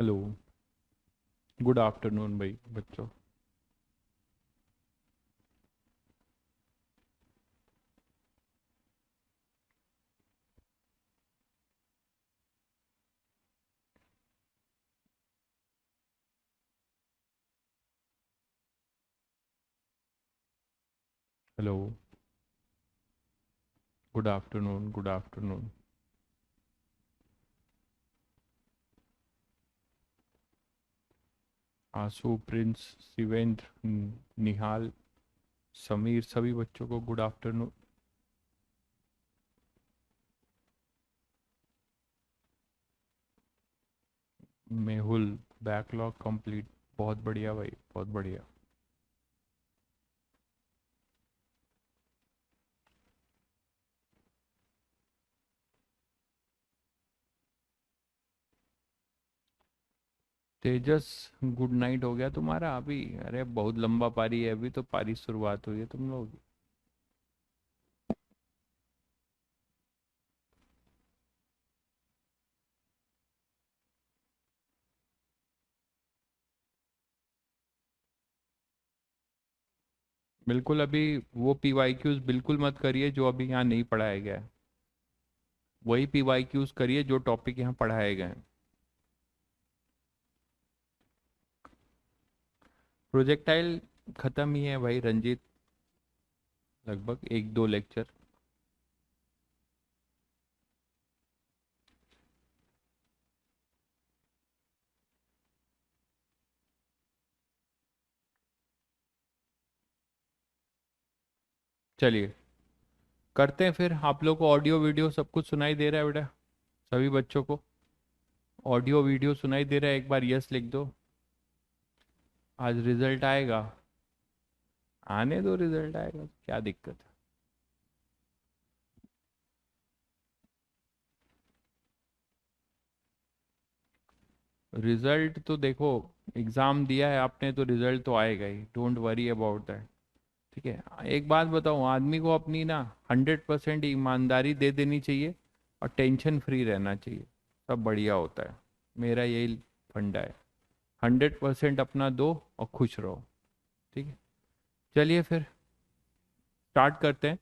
Hello. Good afternoon भाई बच्चों। Hello. Good afternoon, good afternoon. आंसू, प्रिंस, शिवेंद्र, निहाल, समीर, सभी बच्चों को good afternoon. Mehul, backlog complete. बहुत बढ़िया भाई, बहुत बढ़िया। तेजस, गुड नाइट हो गया तुम्हारा अभी? अरे बहुत लंबा पारी है, अभी तो पारी शुरुआत हुई है तुम लोग। बिल्कुल, अभी वो पीवाईक्यूज बिल्कुल मत करिए जो अभी यहाँ नहीं पढ़ाया गया है। वही पीवाईक्यूज करिए जो टॉपिक यहाँ पढ़ाए गए हैं। प्रोजेक्टाइल खत्म ही है भाई रंजीत, लगभग एक दो लेक्चर। चलिए करते हैं फिर। आप लोग को ऑडियो वीडियो सब कुछ सुनाई दे रहा है बेटा? सभी बच्चों को ऑडियो वीडियो सुनाई दे रहा है? एक बार यस लिख दो। आज रिजल्ट आएगा। आने दो, रिजल्ट आएगा, क्या दिक्कत है? रिजल्ट तो देखो, एग्जाम दिया है आपने तो रिजल्ट तो आएगा ही, डोंट वरी अबाउट दैट। ठीक है। एक बात बताऊं, आदमी को अपनी ना 100% ईमानदारी दे देनी चाहिए और टेंशन फ्री रहना चाहिए, सब बढ़िया होता है। मेरा यही फंडा है। 100% अपना दो और खुश रहो। ठीक है। चलिए फिर स्टार्ट करते हैं।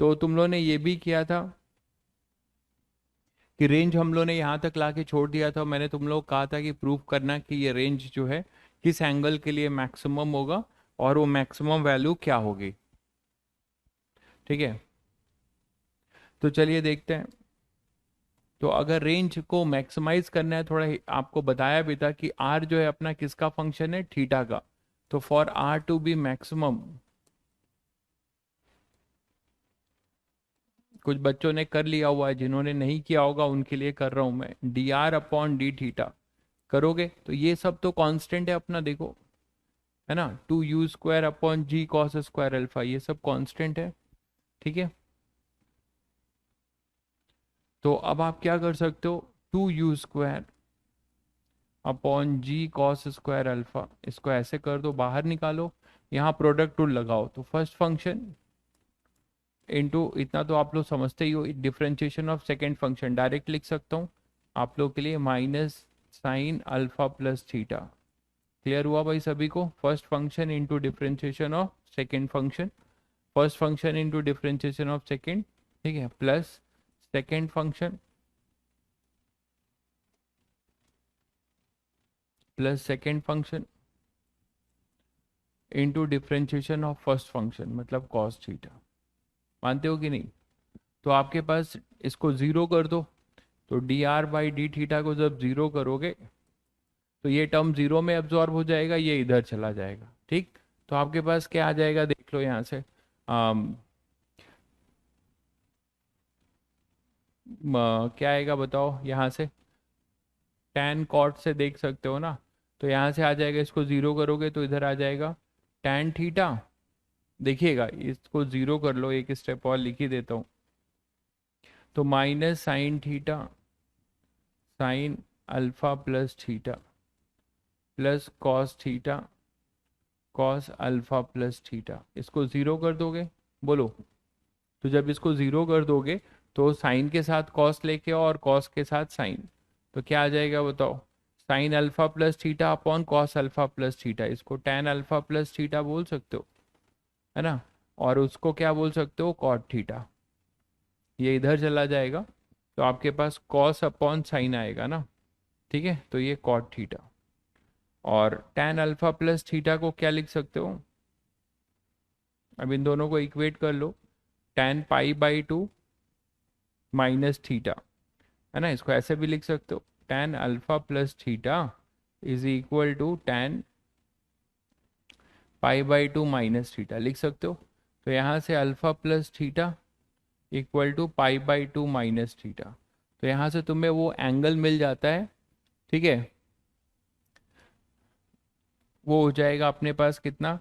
तो तुम लोगों ने ये भी किया था कि रेंज हम लोगों ने यहाँ तक ला के छोड़ दिया था। मैंने तुम लोग कहा था कि प्रूव करना कि ये रेंज जो है किस एंगल के लिए मैक्सिमम होगा और वो मैक्सिमम वैल्यू क्या होगी। ठीक है। तो चलिए देखते हैं। तो अगर रेंज को मैक्सिमाइज करना है, थोड़ा आपको बताया भी था कि आर जो है अपना किसका फंक्शन है, थीटा का। तो for R to be maximum, कुछ बच्चों ने कर लिया हुआ है, जिन्होंने नहीं किया होगा उनके लिए कर रहा हूं मैं। D R upon D theta करोगे तो ये सब तो कांस्टेंट है अपना, देखो, है ना। 2u² upon g cos square alpha, ये सब कांस्टेंट है। ठीक है। तो अब आप क्या कर सकते हो, 2u² upon g cos square alpha, इसको ऐसे कर दो, बाहर निकालो। यहाँ प्रोडक्ट रूल लगाओ तो फर्स्ट फंक्शन इनटू, इतना तो आप लोग समझते ही हो, differentiation of second function direct लिख सकता हूँ आप लोग के लिए, minus sine alpha plus theta. Clear हुआ भाई सभी को? First function into differentiation of second function, first function into differentiation of second, ठीक है, plus second function plus second function into differentiation of first function, मतलब कॉस थीटा। मानते हो कि नहीं? तो आपके पास, इसको जीरो कर दो। तो D R by D theta को जब जीरो करोगे तो ये टर्म जीरो में एब्जॉर्ब हो जाएगा, ये इधर चला जाएगा। ठीक। तो आपके पास क्या आ जाएगा, देख लो यहाँ से। क्या आएगा बताओ यहाँ से? tan cot से देख सकते हो ना। तो यहाँ से आ जाएगा, इसको जीरो करोगे तो इधर आ जाएगा tan थीटा। देखिएगा, इसको जीरो कर लो, एक स्टेप और लिख ही देता हूँ। तो minus sine theta sine alpha plus theta plus cos theta cos alpha plus theta, इसको जीरो कर दोगे। बोलो। तो जब इसको जीरो कर दोगे तो साइन के साथ कॉस लेके और कॉस के साथ साइन, तो क्या आ जाएगा बताओ? Sine alpha plus theta upon cos alpha plus theta, इसको टैन अल्फा प्लस थीटा बोल सकते हो, है ना। और उसको क्या बोल सकते हो, कॉट थीटा। ये इधर चला जाएगा तो आपके पास कॉस अपॉन साइन आएगा ना, ठीक है, तो ये कॉट थीटा। और टैन अल्फा प्लस थीटा को क्या लिख सकते हो, अब इन दोनों को इक्वेट कर लो, tan pi by two minus theta, है ना। इसको ऐसे भी लिख सकते हो, tan alpha plus theta is equal to tan pi by two minus theta, लिख सकते हो। तो यहाँ से alpha plus theta equal to pi by two minus theta, तो यहाँ से तुम्हें वो एंगल मिल जाता है, ठीक है। वो हो जाएगा अपने पास कितना,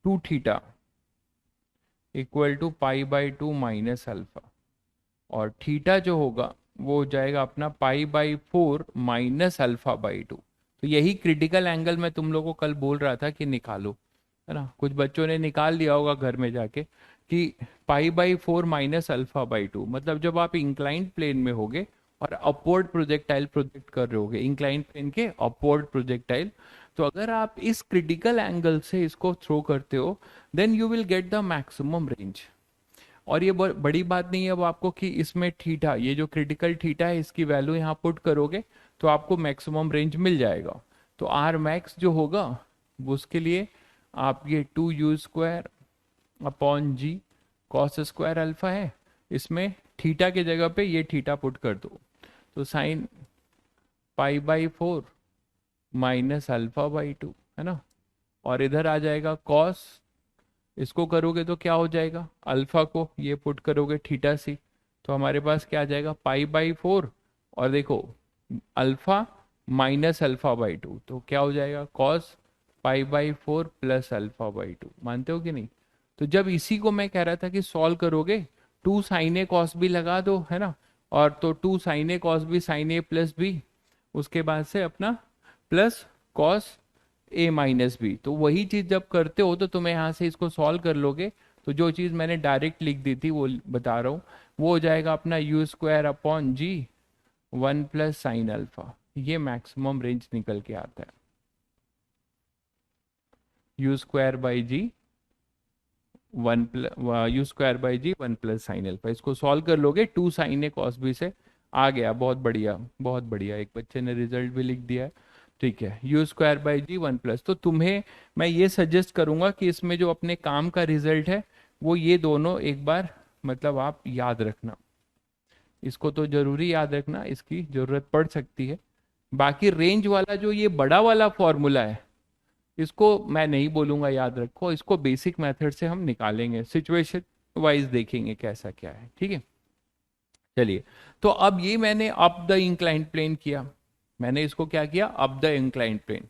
two theta equal to pi by two minus alpha, और थीटा जो होगा वो हो जाएगा अपना pi by four minus alpha by two. तो यही क्रिटिकल एंगल मैं तुम लोगों को कल बोल रहा था कि निकालो, है ना। कुछ बच्चों ने निकाल लिया होगा घर में जाके कि पाई by four minus alpha by to, मतलब जब आप इंक्लाइंड प्लेन में होगे और अपवर्ड प्रोजेक्टाइल प्रोजेक्ट कर रहे होगे, इंक्लाइंड प्लेन के अपवर्ड प्रोजेक्टाइल, तो अगर आप इस क्रिटिकल एंगल से इसको थ्रो करते हो then you will get the maximum range. और ये बड़ी बात नहीं है अब आपको कि इसमें थीटा, ये जो क्रिटिकल थीटा है इसकी वैल्यू यहाँ पुट करोगे तो आपको मैक्सिमम रेंज मिल जाएगा। तो आर मैक्स जो होगा उसके लिए आप ये two u square upon g cos square alpha है, इसमें थीटा की जगह पे ये थीटा पुट कर दो, तो sine pi by four minus alpha by to, है ना। और इधर आ जाएगा कॉस, इसको करोगे तो क्या हो जाएगा, अल्फा को ये पुट करोगे थीटा सी, तो हमारे पास क्या आ जाएगा पाई बाई फोर, और देखो alpha minus alpha by two, तो क्या हो जाएगा cos pi by four plus alpha by to. मानते हो कि नहीं। तो जब इसी को मैं कह रहा था कि सॉल्व करोगे, two sine A cos B लगा दो, है ना, और तो two sine A cos B sine A plus B, उसके बाद से अपना plus cos A minus B. तो वही चीज जब करते हो तो तुम्हें यहाँ से इसको सॉल्व कर लोगे, तो जो चीज मैंने डायरेक्ट लिख दी थी वो बता रहा हूँ, वो हो जाएगा अपना u square upon g one plus sine alpha, ये मैक्सिमम रेंज निकल के आता है, u square by g one plus u square by g one plus sine alpha. इसको सॉल्व कर लोगे, two sine A cos B से आ गया, बहुत बढ़िया बहुत बढ़िया, एक बच्चे ने रिजल्ट भी लिख दिया है, ठीक है। U square by g one plus, तो तुम्हें मैं ये सजेस्ट करूंगा कि इसमें जो अपने काम का रिजल्ट है वो ये दोनों एक बार मतलब आप याद रखना, इसको तो जरूरी याद रखना, इसकी जरूरत पड़ सकती है। बाकी रेंज वाला जो ये बड़ा वाला फॉर्मूला है इसको मैं नहीं बोलूंगा याद रखो, इसको बेसिक मेथड से हम निकालेंगे, सिचुएशन वाइज देखेंगे कैसा क्या है, ठीक है। चलिए, तो अब ये मैंने अप द इंक्लाइंड प्लेन किया, मैंने इसको क्या किया, अप द इंक्लाइंड प्लेन।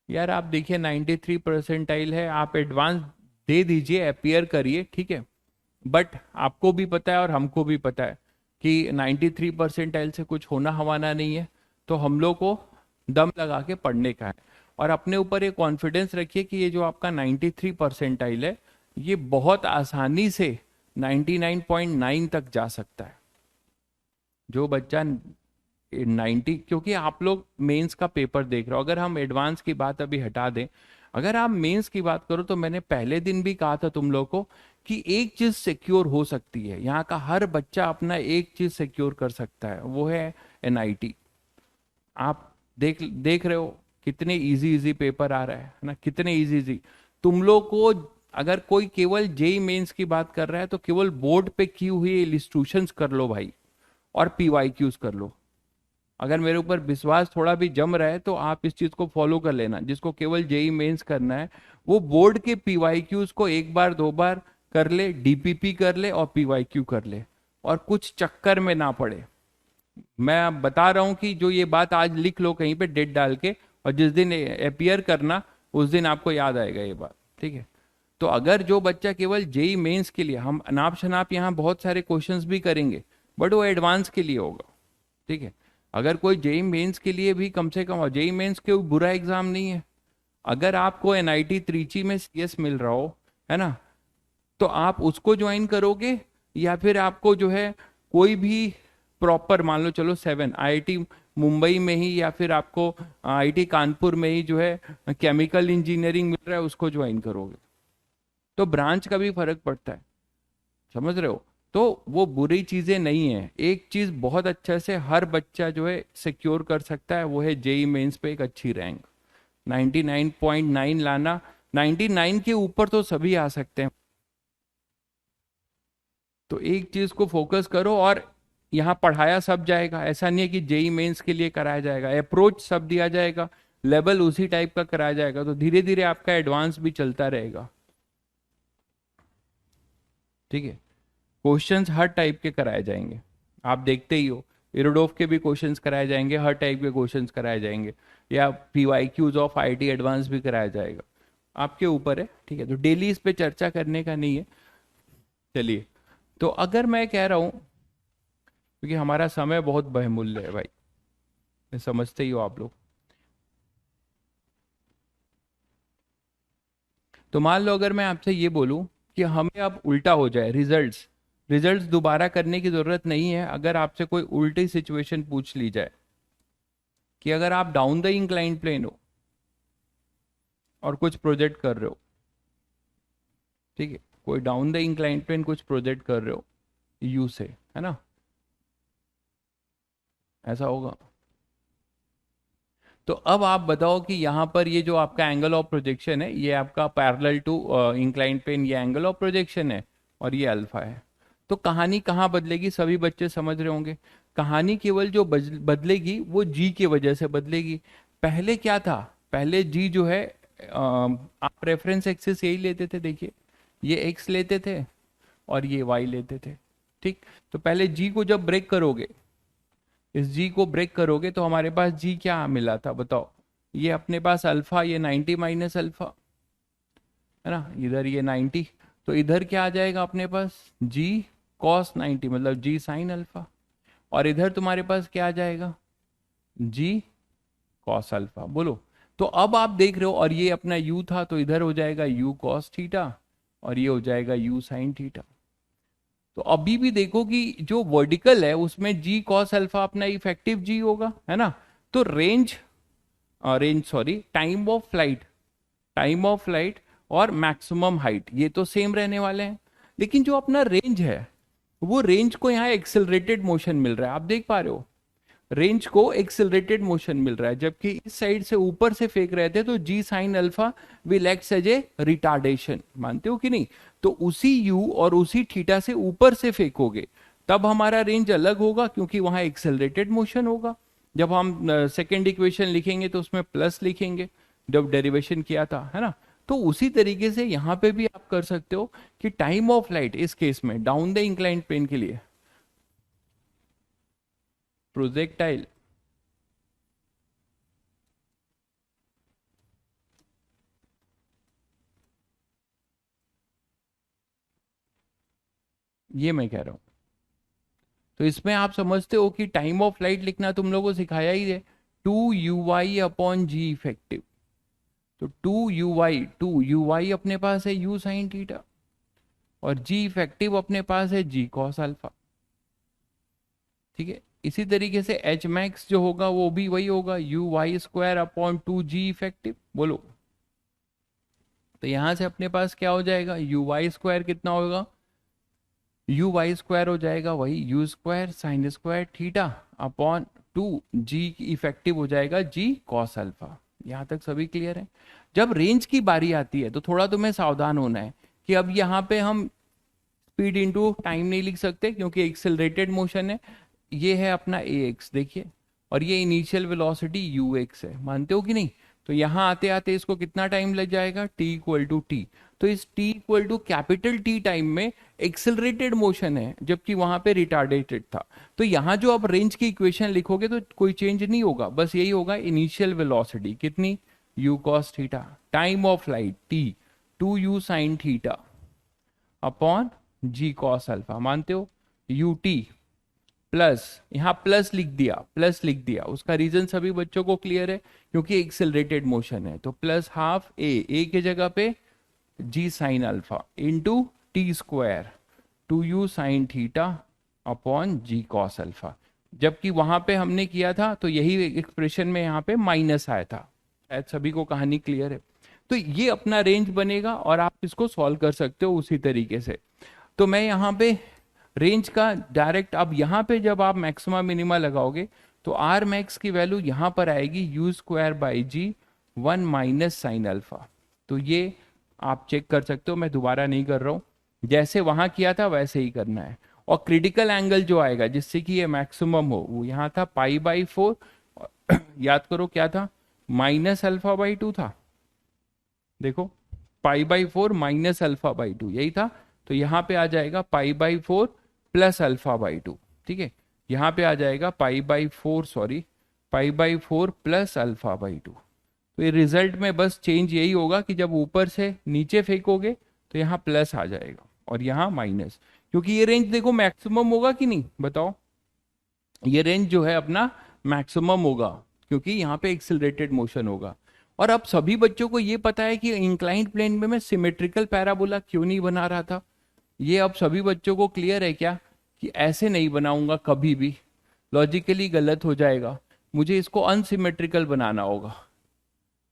यार आप देखिए 93 परसेंटाइल है, आप एडवांस दे दीजिए, अपियर करिए, ठीक है। बट आपको भी पता है और हमको भी पता है कि 93 परसेंटाइल से कुछ होना हवाना नहीं है, तो हम लोग को दम लगा के पढ़ने का है, और अपने ऊपर ये कॉन्फिडेंस रखिए कि ये जो आपका 93 परसेंटाइल है ये बहुत आसानी से 99.9 तक जा सकता है। जो बच्चा 90, क्योंकि आप लोग मेंस का पेपर देख रहे हो, अगर हम एडवांस की बात अभी हटा दें, अगर आप मेंस की बात करो तो मैंने पहले दिन भी कहा था तुम लोग को कि एक चीज सिक्योर हो सकती है, यहाँ का हर बच्चा अपना एक चीज सिक्योर कर सकता है, वो है एनआईटी। आप देख देख रहे हो कितने इजी इजी पेपर आ रहा है ना, कितने इजी इजी। तुम लोग को अगर कोई केवल जेई मेंस की बात कर रहा है तो केवल बोर्ड पे की हुई इलिस्ट्रेशंस कर लो भाई, और पीवाईक्यूज कर लो। अगर मेरे ऊपर विश्वास थोड़ा भी जम रहा है तो आप इस चीज को फॉलो कर लेना, जिसको केवल जेई मेंस करना है वो बोर्ड के पीवाईक्यूज को एक बार दो बार कर ले, डीपीपी कर ले और पीवाईक्यू कर ले, और कुछ चक्कर में ना पड़े। मैं बता रहा हूं कि जो ये बात आज लिख लो कहीं पे डेट डाल के, और जिस दिन अपियर करना उस दिन आपको याद आएगा ये बात, ठीक है। तो अगर जो बच्चा केवल जेई मेंस के लिए, हम अनाप शनाप यहाँ बहुत सारे क्वेश्चंस भी करेंगे बट वो एडवांस के लिए होगा, ठीक है। अगर कोई जेई मेंस के लिए भी कम से कम, जेई मेंस के बुरा एग्जाम नहीं है, अगर आपको एनआईटी त्रिची में सीएस मिल रहा हो, है ना, तो आप उसको ज्वाइन करोगे या फिर आपको जो है कोई भी प्रॉपर मान लो चलो 7, आईआईटी मुंबई में ही या फिर आपको आईआईटी कानपुर में ही जो है केमिकल इंजीनियरिंग मिल रहा है, उसको ज्वाइन करोगे। तो ब्रांच का भी फर्क पड़ता है, समझ रहे हो। तो वो बुरी चीजें नहीं है। एक चीज बहुत अच्छे से हर बच्चा जो है सिक्योर कर सकता है, वो है जेई मेंस पे एक अच्छी रैंक 99.9 लाना। 99 के ऊपर तो सभी आ सकते हैं। तो एक चीज को फोकस करो, और यहाँ पढ़ाया सब जाएगा, ऐसा नहीं है कि जेई मेंस के लिए कराया जाएगा, अप्रोच सब दिया जाएगा, लेवल उसी टाइप का कराया जाएगा, तो धीरे धीरे आपका एडवांस भी चलता रहेगा। ठीक है, क्वेश्चंस हर टाइप के कराए जाएंगे, आप देखते ही हो। इरोडोफ के भी क्वेश्चंस कराए जाएंगे, हर टाइप के क्वेश्चंस कराए जाएंगे, या पीवाईक्यूज ऑफ आईटी एडवांस भी कराया जाएगा, आपके ऊपर है। ठीक है, तो डेली इस पे चर्चा करने का नहीं है। चलिए, तो अगर मैं कह रहा हूं, क्योंकि हमारा समय बहुत बहुमूल्य है भाई, मैं समझते ही हो आप लोग। तो मान लो अगर मैं आपसे ये बोलूं कि हमें अब उल्टा हो जाए, रिजल्ट्स रिजल्ट्स दोबारा करने की जरूरत नहीं है, अगर आपसे कोई उल्टी सिचुएशन पूछ ली जाए कि अगर आप डाउन द इंक्लाइन प्लेन हो और कुछ प्रोजेक्ट कर रहे हो, ठीक है, कोई डाउन द इंक्लाइन प्लेन कुछ प्रोजेक्ट कर रहे हो यू से, है ना, ऐसा होगा। तो अब आप बताओ कि यहाँ पर ये जो आपका एंगल ऑफ प्रोजेक्शन है, ये आपका पैरेलल टू इंक्लाइन प्लेन, ये एंगल ऑफ प्रोजेक्शन है, और ये अल्फा है। तो कहानी कहाँ बदलेगी, सभी बच्चे समझ रहे होंगे। कहानी केवल जो बदलेगी वो जी की वजह से बदलेगी। पहले क्या था, पहले जी जो है, आप रेफरेंस एक्सिस यही लेते थे, देखिए ये एक्स लेते थे और ये वाई लेते थे। ठीक, तो पहले जी को जब ब्रेक करोगे, इस जी को ब्रेक करोगे, तो हमारे पास जी क्या मिला था बताओ, ये अपने पास अल्फा, ये 90 माइनस अल्फा, है ना, इधर ये 90, तो इधर क्या आ जाएगा अपने पास, जी कॉस 90, मतलब जी साइन अल्फा, और इधर तुम्हारे पास क्या आ जाएगा, जी कॉस अल्फा। बोलो, तो अब आप देख रहे हो, और ये अपना यू था, तो इधर हो जाएगा यू कॉस थीटा, और ये हो जाएगा यू साइन थीटा। तो अभी भी देखो कि जो वर्टिकल है उसमें जी कॉस अल्फा अपना इफेक्टिव जी होगा, है ना। तो range sorry time of flight और मैक्सिमम हाइट ये तो सेम रहने वाले हैं, लेकिन जो अपना रेंज है, वो रेंज को यहाँ एक्सेलरेटेड मोशन मिल रहा है, आप देख पा रहे हो, रेंज को एक्सेलरेटेड मोशन मिल रहा है, जबकि इस साइड से ऊपर से फेंक रहे थे, तो g sine alpha will act as a retardation, मानते हो कि नहीं। तो उसी यू और उसी थीटा से ऊपर से फेंकोगे, तब हमारा रेंज अलग होगा, क्योंकि वहां एक्सेलरेटेड मोशन होगा। जब हम सेकेंड इक्वेशन लिखेंगे तो उसमें प्लस लिखेंगे, जब डेरिवेशन किया था, है ना। तो उसी तरीके से यहां पे भी आप कर सकते हो कि टाइम ऑफ लाइट इस केस में डाउन द इंक्लाइंड प्लेन के लिए प्रोजेक्टाइल, ये मैं कह रहा हूं। तो इसमें आप समझते हो कि टाइम ऑफ फ्लाइट लिखना तुम लोगों को सिखाया ही है, 2 u y upon g effective. तो 2 u y अपने पास है u साइन थीटा, और जी इफेक्टिव अपने पास है जी कॉस अल्फा। ठीक है, इसी तरीके से एच मैक्स जो होगा वो भी वही होगा, u y² upon 2g effective. बोलो, तो यहां से अपने पास क्या हो जाएगा, u y² कितना होगा, u y² हो जाएगा वही u² sine square theta upon 2g effective हो जाएगा g कॉस अल्फा। यहां तक सभी क्लियर है। जब रेंज की बारी आती है तो थोड़ा तुम्हें सावधान होना है कि अब यहाँ पे हम स्पीड इंटू टाइम नहीं लिख सकते, क्योंकि एक्सेलरेटेड मोशन है, ये है अपना ए एक्स, देखिए, और ये इनिशियल वेलोसिटी यू एक्स है, मानते हो कि नहीं। तो यहाँ आते आते इसको कितना टाइम लग जाएगा, टी इक्वल टू टी। तो इस t equal to capital T time में एक्सेलरेटेड मोशन है, जबकि वहां पे रिटार्डेटेड था। तो यहाँ जो आप रेंज की इक्वेशन लिखोगे तो कोई चेंज नहीं होगा, बस यही होगा, इनिशियल वेलोसिटी कितनी, u cos theta, time of flight t, 2u sine theta upon g cos alpha, मानते हो, यू टी प्लस, यहां प्लस लिख दिया, उसका रीजन सभी बच्चों को क्लियर है, क्योंकि एक्सेलरेटेड मोशन है। तो प्लस हाफ ए की जगह पे g sine alpha into t square 2u sine theta upon g cos alpha. जबकि वहां पे हमने किया था तो यही एक्सप्रेशन में यहाँ पे माइनस आया था। शायद सभी को कहानी क्लियर है। तो ये अपना रेंज बनेगा और आप इसको सॉल्व कर सकते हो उसी तरीके से। तो मैं यहाँ पे रेंज का डायरेक्ट, अब यहाँ पे जब आप मैक्सिमा मिनिमा लगाओगे तो आर मैक्स की वैल्यू यहाँ पर आएगी u square by g 1 - sine alpha. तो ये आप चेक कर सकते हो, मैं दोबारा नहीं कर रहा हूँ, जैसे वहां किया था वैसे ही करना है। और क्रिटिकल एंगल जो आएगा जिससे कि ये मैक्सिमम हो वो यहाँ था π/4, याद करो क्या था, -α/2 था। देखो π/4 -α/2 यही था। तो यहाँ पे आ जाएगा π/4 +α/2। ठीक है, यहाँ पे आ जाएगा π/4, सॉरी π/4 +α/2। तो ये रिजल्ट में बस चेंज यही होगा कि जब ऊपर से नीचे फेंकोगे तो यहाँ प्लस आ जाएगा और यहाँ माइनस, क्योंकि ये रेंज देखो मैक्सिमम होगा कि नहीं बताओ। ये रेंज जो है अपना मैक्सिमम होगा क्योंकि यहाँ पे एक्सिलरेटेड मोशन होगा। और अब सभी बच्चों को ये पता है कि इंक्लाइंड प्लेन में मैं सिमेट्रिकल पैराबोला क्यों नहीं बना रहा था। ये अब सभी बच्चों को क्लियर है क्या कि ऐसे नहीं बनाऊंगा कभी भी, लॉजिकली गलत हो जाएगा, मुझे इसको अनसिमेट्रिकल बनाना होगा।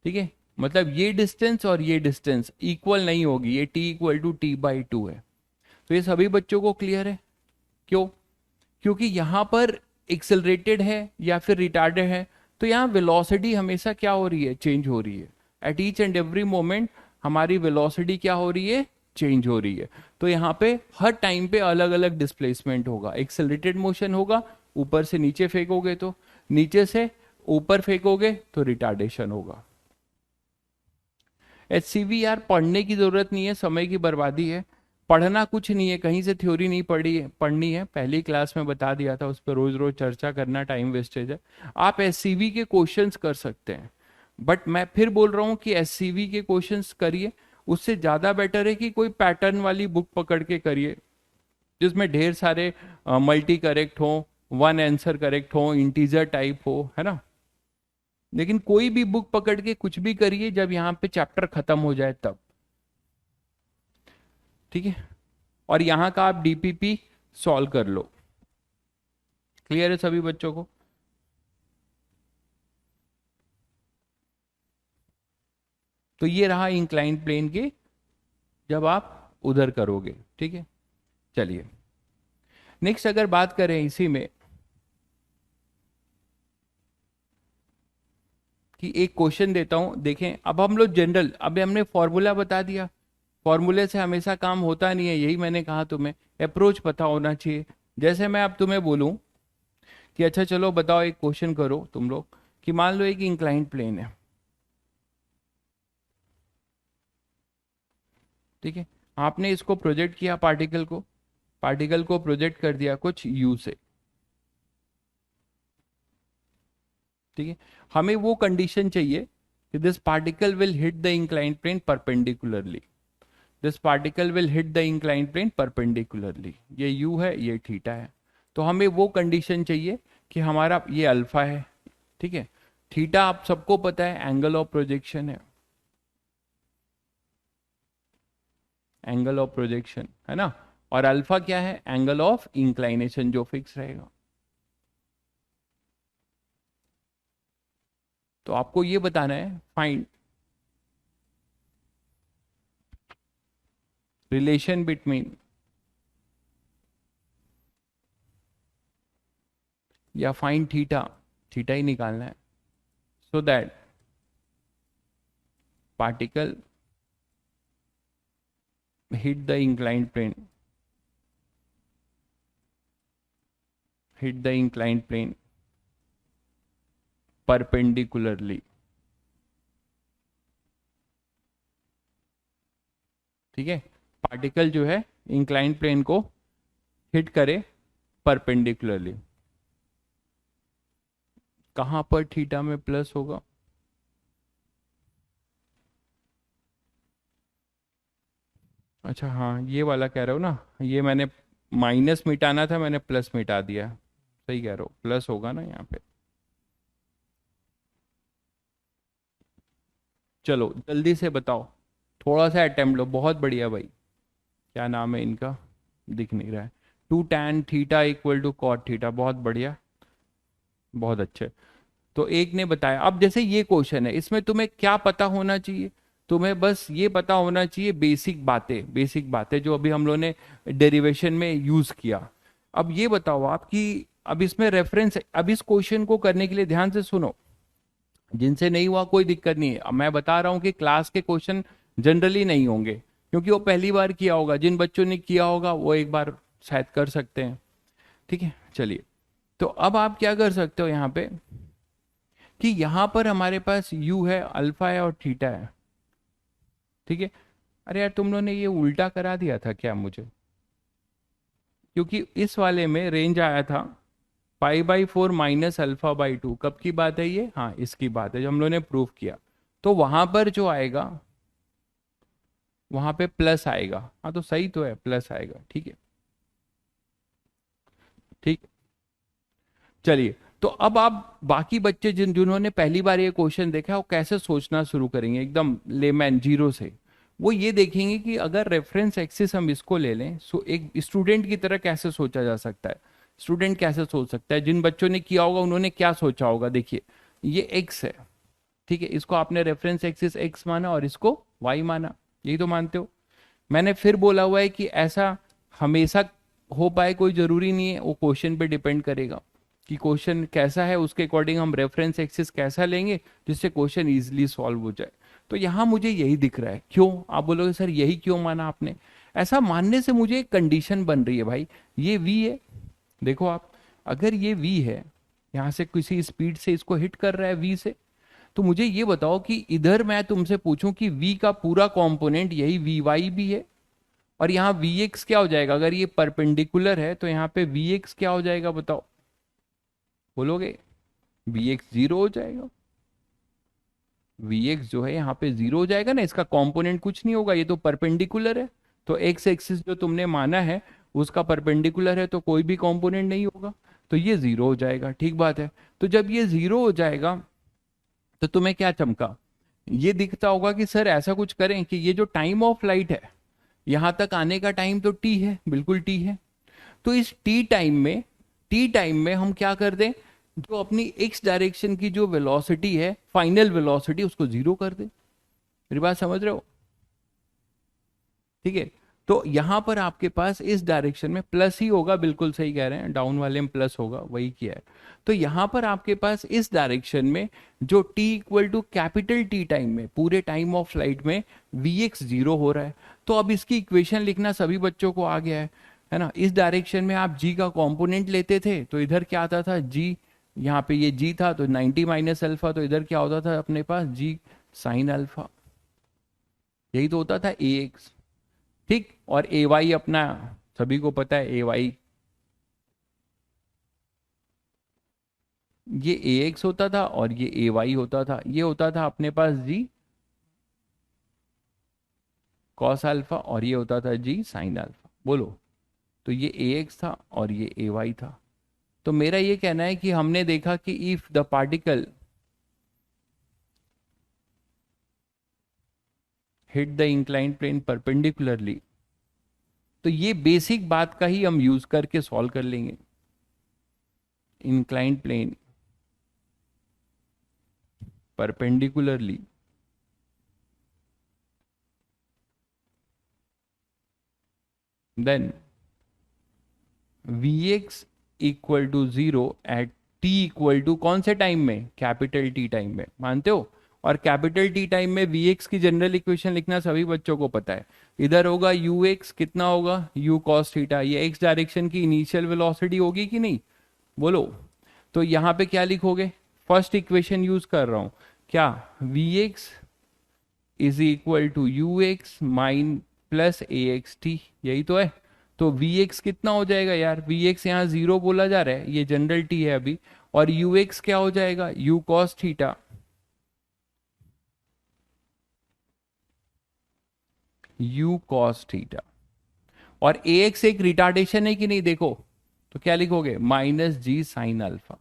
ठीक है, मतलब ये डिस्टेंस और ये डिस्टेंस इक्वल नहीं होगी, ये t = t/2 है। तो ये सभी बच्चों को क्लियर है। क्यों? क्योंकि यहां पर एक्सेलरेटेड है या फिर रिटार्डेड है तो यहाँ वेलोसिटी हमेशा क्या हो रही है, चेंज हो रही है। At each and every moment हमारी वेलोसिटी क्या हो रही है, चेंज हो रही है। तो यहाँ पे हर टाइम पे अलग अलग डिस्प्लेसमेंट होगा। एक्सेलरेटेड मोशन होगा, ऊपर से नीचे फेंकोगे तो, नीचे से ऊपर फेंकोगे तो रिटार्डेशन होगा। HCV यार पढ़ने की जरूरत नहीं है, समय की बर्बादी है। पढ़ना कुछ नहीं है, कहीं से थ्योरी नहीं पढ़नी है, पहली क्लास में बता दिया था, उस पर रोज रोज चर्चा करना टाइम वेस्टेज है। आप SCV के क्वेश्चंस कर सकते हैं, बट मैं फिर बोल रहा हूँ कि SCV के क्वेश्चंस करिए, उससे ज्यादा बेटर है कि कोई पैटर्न वाली बुक पकड़ के करिए जिसमें ढेर सारे मल्टी करेक्ट हो, वन आंसर करेक्ट हो, इंटीजर टाइप हो, है ना। लेकिन कोई भी बुक पकड़ के कुछ भी करिए जब यहाँ पे चैप्टर खत्म हो जाए तब। ठीक है, और यहाँ का आप DPP सॉल्व कर लो। क्लियर है सभी बच्चों को? तो ये रहा इंक्लाइन प्लेन के जब आप उधर करोगे। ठीक है, चलिए नेक्स्ट अगर बात करें इसी में कि एक क्वेश्चन देता हूं, देखें। अब हम लोग जनरल, अभी हमने फॉर्मूला बता दिया, फॉर्मूले से हमेशा काम होता नहीं है, यही मैंने कहा तुम्हें अप्रोच पता होना चाहिए। जैसे मैं अब तुम्हें बोलूं कि अच्छा चलो बताओ एक क्वेश्चन करो तुम लोग कि मान लो एक इंक्लाइंड प्लेन है। ठीक है, आपने इसको प्रोजेक्ट किया, पार्टिकल को प्रोजेक्ट कर दिया कुछ यू से। ठीक है, हमें वो कंडीशन चाहिए कि this particle will hit the inclined plane perpendicularly, this particle will hit the inclined plane perpendicularly. ये यू है, ये थीटा है। तो हमें वो कंडीशन चाहिए कि हमारा ये अल्फा है। ठीक है, थीटा आप सबको पता है एंगल ऑफ प्रोजेक्शन है, एंगल ऑफ प्रोजेक्शन है ना। और अल्फा क्या है, एंगल ऑफ इंक्लाइनेशन जो फिक्स रहेगा। तो आपको ये बताना है फाइंड रिलेशन बिटवीन, या फाइंड थीटा, थीटा ही निकालना है, so that particle hit the inclined plane, hit the inclined plane perpendicularly। ठीक है, पार्टिकल जो है इंक्लाइंड प्लेन को हिट करे परपेंडिकुलरली। कहां पर थीटा में प्लस होगा, अच्छा हाँ ये वाला कह रहे हो ना, ये मैंने माइनस मिटाना था, मैंने प्लस मिटा दिया। सही कह रहे हो, प्लस होगा ना यहाँ पे। चलो जल्दी से बताओ, थोड़ा सा अटेम्प्ट लो, बहुत बढ़िया भाई। क्या नाम है इनका, दिख नहीं रहा है। Two tan theta equal to cot theta. बहुत बढ़िया, बहुत अच्छे। तो एक ने बताया। अब जैसे ये क्वेश्चन है, इसमें तुम्हें क्या पता होना चाहिए? तुम्हें बस ये पता होना चाहिए बेसिक बातें, बेसिक बातें जो अभी हम लोगों ने डेरिवेशन में यूज किया। अब ये बताओ आप कि अब इसमें रेफरेंस, अब इस क्वेश्चन को करने के लिए ध्यान से सुनो, जिनसे नहीं हुआ कोई दिक्कत नहीं है। अब मैं बता रहा हूं कि क्लास के क्वेश्चन जनरली नहीं होंगे, क्योंकि वो पहली बार किया होगा। जिन बच्चों ने किया होगा वो एक बार शायद कर सकते हैं। ठीक है, चलिए। तो अब आप क्या कर सकते हो यहाँ पे कि यहां पर हमारे पास u है, अल्फा है और थीटा है। ठीक है। अरे यार, तुम लोगों ने ये उल्टा करा दिया था क्या मुझे? क्योंकि इस वाले में रेंज आया था π/4 माइनस अल्फा/2। कब की बात है ये? हाँ, इसकी बात है जो हम लोगों ने प्रूव किया। तो वहां पर जो आएगा, वहां पे प्लस आएगा। हाँ तो सही तो है, प्लस आएगा। ठीक है, ठीक। चलिए, तो अब आप बाकी बच्चे जिन्होंने पहली बार ये क्वेश्चन देखा है, वो कैसे सोचना शुरू करेंगे एकदम लेमैन जीरो से। वो ये देखेंगे कि अगर रेफरेंस एक्सिस हम इसको ले लें, सो एक स्टूडेंट की तरह कैसे सोचा जा सकता है। स्टूडेंट कैसे सोच सकता है? जिन बच्चों ने किया होगा उन्होंने क्या सोचा होगा। देखिए, ये एक्स है, ठीक है, इसको आपने रेफरेंस एक्सिस एक्स माना और इसको वाई माना, यही तो मानते हो। मैंने फिर बोला हुआ है कि ऐसा हमेशा हो पाए कोई जरूरी नहीं है, वो क्वेश्चन पे डिपेंड करेगा कि क्वेश्चन कैसा है, उसके अकॉर्डिंग हम रेफरेंस एक्सिस कैसा लेंगे जिससे क्वेश्चन इजीली सॉल्व हो जाए। तो यहां मुझे यही दिख रहा है। क्यों? आप बोलोगे सर यही क्यों माना आपने? ऐसा मानने से मुझे एक कंडीशन बन रही है भाई। ये v है, देखो आप, अगर ये v है, यहां से किसी स्पीड से इसको हिट कर रहा है v से, तो मुझे ये बताओ कि इधर मैं तुमसे पूछूं कि v का पूरा कंपोनेंट यही vy भी है, और यहाँ vx क्या हो जाएगा? अगर ये परपेंडिकुलर है तो यहाँ पे vx क्या हो जाएगा बताओ? बोलोगे vx जीरो हो जाएगा। vx जो है यहाँ पे जीरो हो जाएगा ना, इसका कंपोनेंट कुछ नहीं होगा, ये तो परपेंडिकुलर है। तो एक्स एक्सिस जो तुमने माना है उसका परपेंडिकुलर है, तो कोई भी कंपोनेंट नहीं होगा, तो ये जीरो हो जाएगा। ठीक बात है। तो जब ये जीरो हो जाएगा तो तुम्हें क्या चमका? ये दिखता होगा कि सर ऐसा कुछ करें कि ये जो टाइम ऑफ लाइट है, यहां तक आने का टाइम तो टी है, बिल्कुल टी है। तो इस टी टाइम में हम क्या कर दें, जो अपनी एक्स डायरेक्शन की जो वेलोसिटी है, फाइनल वेलोसिटी, उसको जीरो कर दें। मेरी बात समझ रहे हो? ठीक है। तो यहां पर आपके पास इस डायरेक्शन में प्लस ही होगा, बिल्कुल सही कह रहे हैं, डाउन वाले में प्लस होगा, वही किया है। तो यहां पर आपके पास इस डायरेक्शन में जो t equal to capital T time में, पूरे टाइम ऑफ फ्लाइट में vx जीरो हो रहा है। तो अब इसकी इक्वेशन लिखना सभी बच्चों को आ गया है ना। इस डायरेक्शन में आप g का कंपोनेंट लेते थे तो इधर क्या आता था? g, यहाँ पे ये g था तो 90 माइनस अल्फा, तो इधर क्या होता था अपने पास? g sine alpha. यही तो होता था ax। ठीक। और ए वाई अपना सभी को पता है, ए वाई ये ए एक्स होता था और ये ए वाई होता था। ये होता था अपने पास जी कॉस अल्फा और ये होता था जी साइन अल्फा। बोलो, तो ये ए एक्स था और ये ए वाई था। तो मेरा ये कहना है कि हमने देखा कि if the particle hit the inclined plane perpendicularly, तो ये बेसिक बात का ही हम यूज करके सॉल्व कर लेंगे। Inclined plane perpendicularly, then Vx equal to zero at t equal to कौन से टाइम में? कैपिटल टी टाइम में, मानते हो? और कैपिटल टी टाइम में Vx की जनरल इक्वेशन लिखना सभी बच्चों को पता है। इधर होगा ux, कितना होगा? u cos theta. ये x डायरेक्शन की इनिशियल वेलोसिटी होगी कि नहीं? बोलो। तो यहाँ पे क्या लिखोगे? फर्स्ट इक्वेशन यूज कर रहा हूं क्या? Vx is equal to u x minus plus a x t, यही तो है। तो Vx कितना हो जाएगा यार? Vx यहाँ जीरो बोला जा रहा है, ये जनरल टी है अभी। और Ux क्या हो जाएगा? u cos theta, u cos theta. और Ax एक रिटार्डेशन है कि नहीं? देखो, तो क्या लिखोगे? माइनस जी साइन अल्फा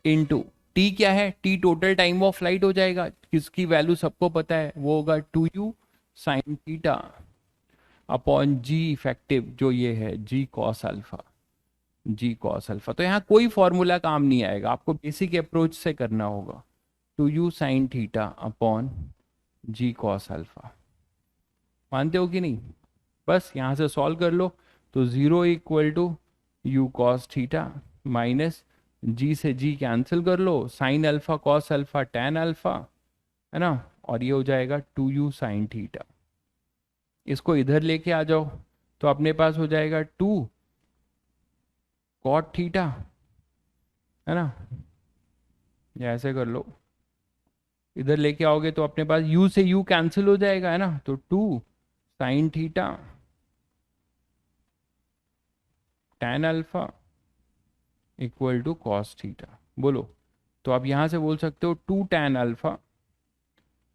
इंटू टी क्या है? T total time of flight हो जाएगा, किसकी वैल्यू सबको पता है, वो होगा 2u sine theta upon g effective जो ये है जी कॉस अल्फा, जी कॉस अल्फा। तो यहाँ कोई फॉर्मूला काम नहीं आएगा, आपको बेसिक अप्रोच से करना होगा। Two u sine theta upon g cos alpha, मानते हो कि नहीं? बस यहाँ से सॉल्व कर लो। तो zero equal to u cos theta minus g से जी कैंसिल कर लो, sine alpha cos alpha tan alpha, है ना, और ये हो जाएगा टू यू साइन थीटा। इसको इधर लेके आ जाओ तो अपने पास हो जाएगा टू कॉट थीटा, है ना, या ऐसे कर लो, इधर लेके आओगे तो अपने पास u से u कैंसिल हो जाएगा, है ना, तो two sine theta tan alpha equal to cos theta. बोलो, तो आप यहां से बोल सकते हो two tan alpha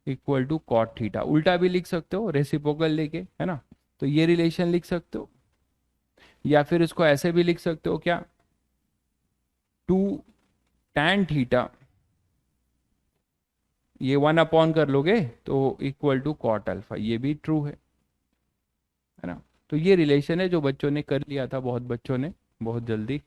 equal to cot theta, उल्टा भी लिख सकते हो रेसिप्रोकल लेके, है ना, तो ये रिलेशन लिख सकते हो, या फिर इसको ऐसे भी लिख सकते हो क्या, टू टैन थीटा, ये वन अपॉन कर लोगे तो इक्वल टू कॉट अल्फा, ये भी ट्रू है ना। तो ये रिलेशन है जो बच्चों ने कर लिया था, बहुत बच्चों ने, बहुत जल्दी।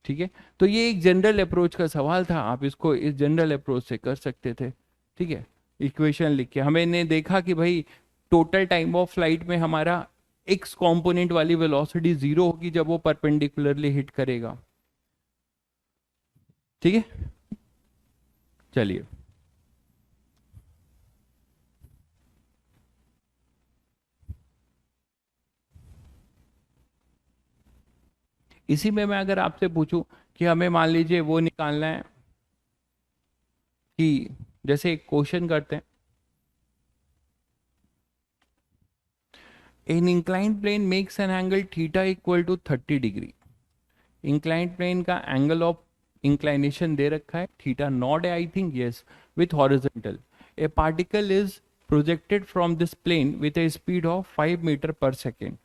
ठीक है, तो ये एक जनरल अप्रोच का सवाल था, आप इसको इस जनरल अप्रोच से कर सकते थे। ठीक है, इक्वेशन लिख के हमें ने देखा कि भाई टोटल टाइम ऑफ फ्लाइट में हमारा एक्स कंपोनेंट वाली वेलोसिटी जीरो होगी जब वो परपेंडिकुलरली हिट करेगा। ठीक है, चलिए इसी में मैं अगर आपसे पूछूं कि हमें मान लीजिए वो निकालना है कि जैसे एक क्वेश्चन करते हैं, in inclined plane makes an angle theta equal to 30 degree. Inclined plane का एंगल ऑफ इंक्लाइनेशन दे रखा है थीटा नॉट है, I think, yes, with horizontal. A particle is projected from this plane with a speed of 5 metre per second.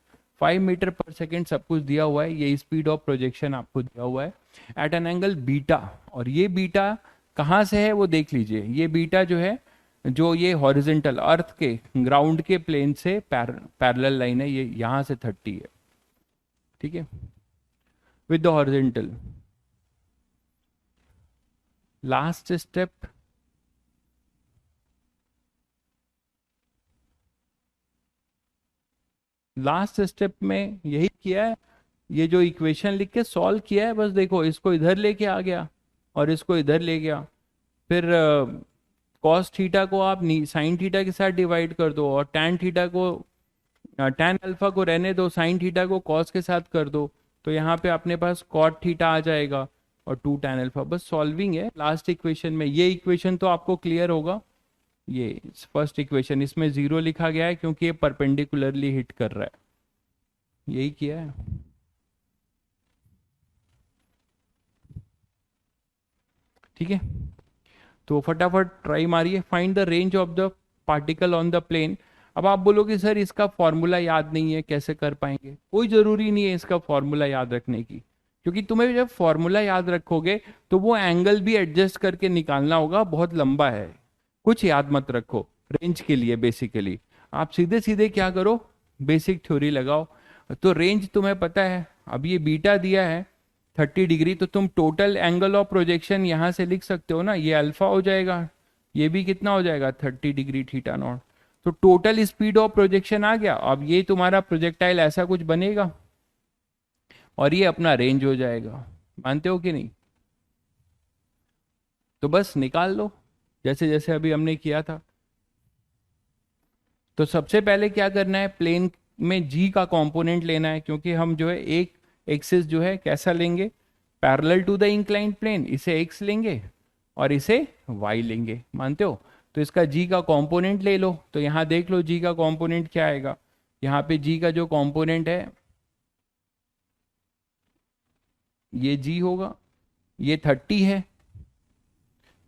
5 metre per second सब कुछ दिया हुआ है, ये स्पीड ऑफ प्रोजेक्शन आपको दिया हुआ है एट एन एंगल बीटा। और ये बीटा कहाँ से है वो देख लीजिए, ये बीटा जो है, जो ये हॉरिजेंटल अर्थ के ग्राउंड के प्लेन से पैरेलल लाइन है, ये यहाँ से 30 है। ठीक है, with the horizontal. Last step, last step में यही किया है, ये जो इक्वेशन लिख के सॉल्व किया है, बस देखो इसको इधर लेके आ गया और इसको इधर ले गया, फिर कॉस थीटा को आप साइन थीटा के साथ डिवाइड कर दो और टैन थीटा को, टैन अल्फा को रहने दो, साइन थीटा को कॉस के साथ कर दो, तो यहाँ पे अपने पास कॉट थीटा आ जाएगा और टू टैन अल्फा। बस सॉल्विंग है लास्ट इक्वेशन में। ये इक्वेशन तो आपको क्लियर होगा, ये फर्स्ट इक्वेशन, इसमें जीरो लिखा गया है क्योंकि ये परपेंडिकुलरली हिट कर रहा है, यही किया है। ठीक है, तो फटाफट ट्राई मारिए, find the range of the particle on the plane. अब आप बोलोगे सर इसका फॉर्मूला याद नहीं है, कैसे कर पाएंगे? कोई जरूरी नहीं है इसका फॉर्मूला याद रखने की, क्योंकि तुम्हें जब फॉर्मूला याद रखोगे तो वो एंगल भी एडजस्ट करके निकालना होगा, बहुत लंबा है। कुछ याद मत रखो रेंज के लिए, बेसिकली आप सीधे सीधे क्या करो, बेसिक थ्योरी लगाओ। तो रेंज तुम्हें पता है, अब ये बीटा दिया है 30 डिग्री, तो तुम टोटल एंगल ऑफ प्रोजेक्शन यहां से लिख सकते हो ना, ये अल्फा हो जाएगा, ये भी कितना हो जाएगा 30 डिग्री थीटा नॉट। तो टोटल स्पीड ऑफ प्रोजेक्शन आ गया, अब ये तुम्हारा प्रोजेक्टाइल ऐसा कुछ बनेगा और ये अपना रेंज हो जाएगा। मानते हो कि नहीं? तो बस निकाल लो जैसे जैसे अभी हमने किया था। तो सबसे पहले क्या करना है, प्लेन में जी का कंपोनेंट लेना है, क्योंकि हम जो है एक एक्सिस जो है कैसा लेंगे, parallel to the inclined plane, इसे एक्स लेंगे और इसे वाई लेंगे। मानते हो? तो इसका जी का कंपोनेंट ले लो, तो यहाँ देख लो जी का कंपोनेंट क्या आएगा। यहाँ पे जी का जो कंपोनेंट है ये जी होगा, ये 30 है,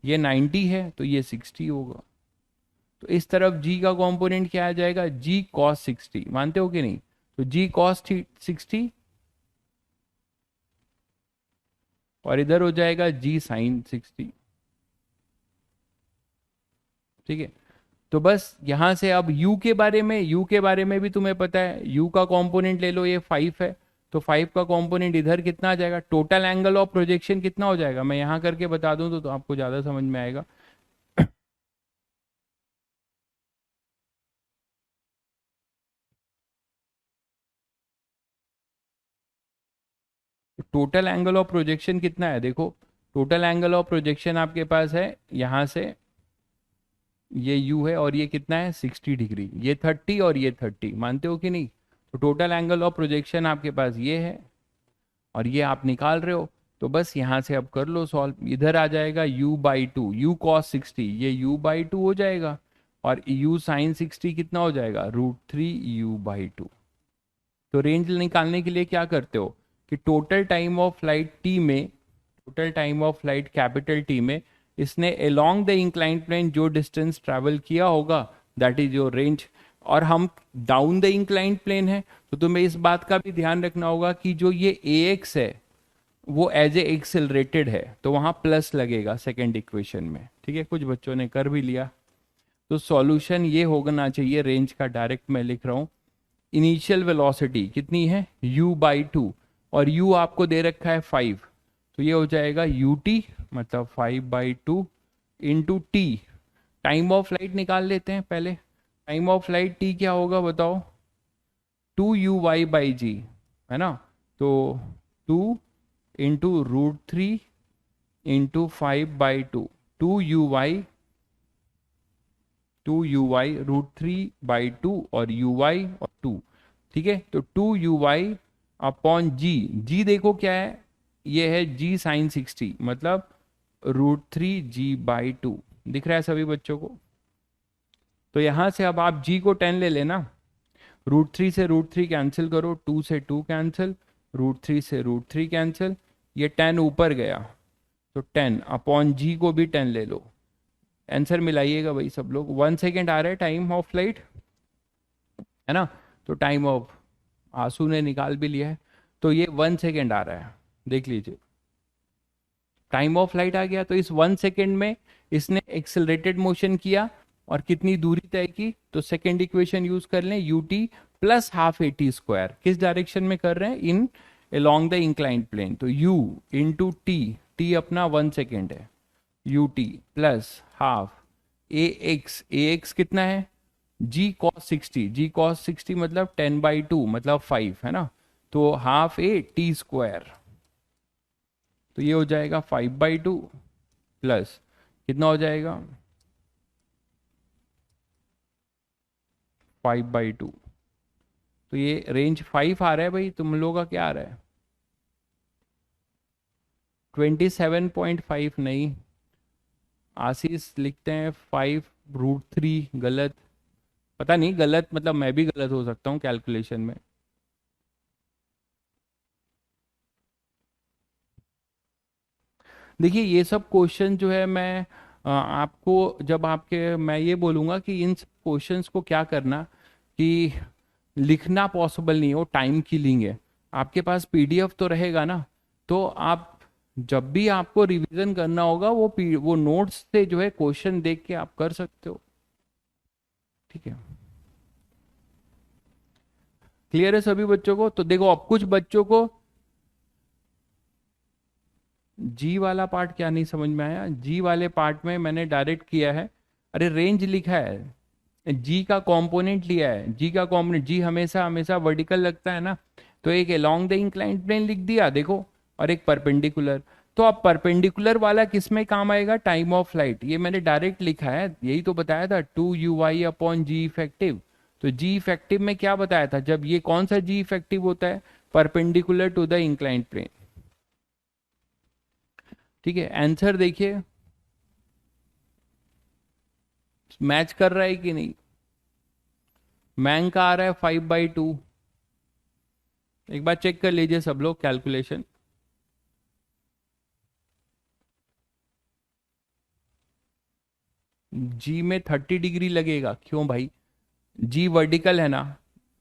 ये 90 है, तो ये 60 होगा। तो इस तरफ जी का कंपोनेंट क्या आ जाएगा, जी कॉस 60। मानते हो कि नहीं? तो जी कॉस 60 और इधर हो जाएगा जी साइन 60। ठीक है, तो बस यहाँ से अब यू के बारे में भी तुम्हें पता है, यू का कंपोनेंट ले लो, ये 5 है, तो 5 का कंपोनेंट इधर कितना आ जाएगा, टोटल एंगल ऑफ प्रोजेक्शन कितना हो जाएगा, मैं यहाँ करके बता दूं तो आपको ज़्यादा समझ में आएगा। टोटल एंगल ऑफ प्रोजेक्शन कितना है, देखो टोटल एंगल ऑफ प्रोजेक्शन आपके पास है यहाँ से, ये u है और ये कितना है 60 डिग्री, ये 30 और ये 30, मानते हो कि नहीं। तो टोटल एंगल ऑफ प्रोजेक्शन आपके पास ये है और ये आप निकाल रहे हो, तो बस यहाँ से अब कर लो सॉल्व, इधर आ जाएगा u/2, u cos 60, ये u/2 हो जाएगा, और u sin 60 कितना हो जाएगा, √3u/2। तो रेंज निकालने के लिए क्या करते हो कि total time of flight T में, total time of flight capital T में इसने अलोंग द इंक्लाइंड प्लेन जो डिस्टेंस ट्रैवल किया होगा, दैट इज योर रेंज। और हम डाउन द इंक्लाइंड प्लेन है, तो तुम्हें इस बात का भी ध्यान रखना होगा कि जो ये ax है वो एज ए एक्सेलरेटेड है, तो वहां प्लस लगेगा सेकेंड इक्वेशन में, ठीक है, कुछ बच्चों ने कर भी लिया। तो सॉल्यूशन ये होना चाहिए, रेंज का डायरेक्ट मैं लिख रहा हूं, इनिशियल वेलोसिटी कितनी है u/2, और u आपको दे रखा है 5, तो ये हो जाएगा ut, मतलब 5/2 into T. Time of flight निकाल लेते हैं पहले, टाइम ऑफ फ्लाइट टी क्या होगा बताओ, 2uy/g, है ना, तो 2 इंटू √3 इंटू 5/2, 2uy, 2uy√3/2 और uy और 2, ठीक है, तो 2uy/g, g देखो क्या है, ये है g sin 60, मतलब √3g/2, दिख रहा है सभी बच्चों को। तो यहां से अब आप g को 10 ले लेना, √3 से √3 कैंसिल करो, 2 से 2 कैंसिल, √3 से √3 कैंसिल, ये 10 ऊपर गया, तो 10/g को भी 10 ले लो। आंसर मिलाइएगा भाई सब लोग, 1 सेकेंड आ रहा है टाइम ऑफ फ्लाइट, है ना, तो टाइम ऑफ, आंसू ने निकाल भी लिया है, तो ये 1 सेकेंड आ रहा है, देख लीजिए टाइम ऑफ फ्लाइट आ गया। तो इस 1 सेकेंड में इसने एक्सेलरेटेड मोशन किया और कितनी दूरी तय की, तो सेकेंड इक्वेशन यूज कर लें, ut प्लस हाफ at², किस डायरेक्शन में कर रहे हैं, इन अलोंग द इंक्लाइंड प्लेन, तो u इंटू टी अपना 1 सेकेंड है, ut प्लस हाफ ax कितना है, g cos 60 मतलब 10/2 मतलब 5, है ना, तो हाफ at², तो ये हो जाएगा 5/2 प्लस कितना हो जाएगा 5/2, तो ये रेंज 5 आ रहा है भाई, तुम लोगों का क्या आ रहा है, 27.5 नहीं, आशीष लिखते हैं 5√3, गलत, पता नहीं गलत मतलब मैं भी गलत हो सकता हूँ कैलकुलेशन में। देखिए ये सब क्वेश्चन जो है मैं आपको जब आपके मैं ये बोलूँगा कि इन क्वेश्चंस को क्या करना कि लिखना पॉसिबल नहीं है, वो टाइम किलिंग है। आपके पास पीडीएफ तो रहेगा ना, तो आप जब भी आपको रिवीजन करना होगा वो नोट्स से जो है क्वेश्चन देख के आप कर सकते हो, ठीक है। क्लियर है सभी बच्चों को। तो देखो अब कुछ बच्चों को जी वाला पार्ट क्या नहीं समझ में आया, जी वाले पार्ट में मैंने डायरेक्ट किया है, अरे रेंज लिखा है, जी का कंपोनेंट लिया है, जी का कंपोनेंट, जी हमेशा हमेशा वर्टिकल लगता है ना, तो एक अलोंग द इंक्लाइंड प्लेन लिख दिया देखो, और एक परपेंडिकुलर। तो अब परपेंडिकुलर वाला किस में काम आएगा, टाइम ऑफ फ्लाइट, ये मैंने डायरेक्ट लिखा है, यही तो बताया था 2uy/g इफेक्टिव। तो जी इफेक्टिव में क्या बताया था, जब ये कौन सा जी इफेक्टिव होता है, perpendicular to the inclined plane, ठीक है। आंसर देखिए मैच कर रहा है कि नहीं, मैंग का आ रहा है 5/2, एक बार चेक कर लीजिए सब लोग कैलकुलेशन, जी में 30 डिग्री लगेगा, क्यों भाई, जी वर्टिकल है ना,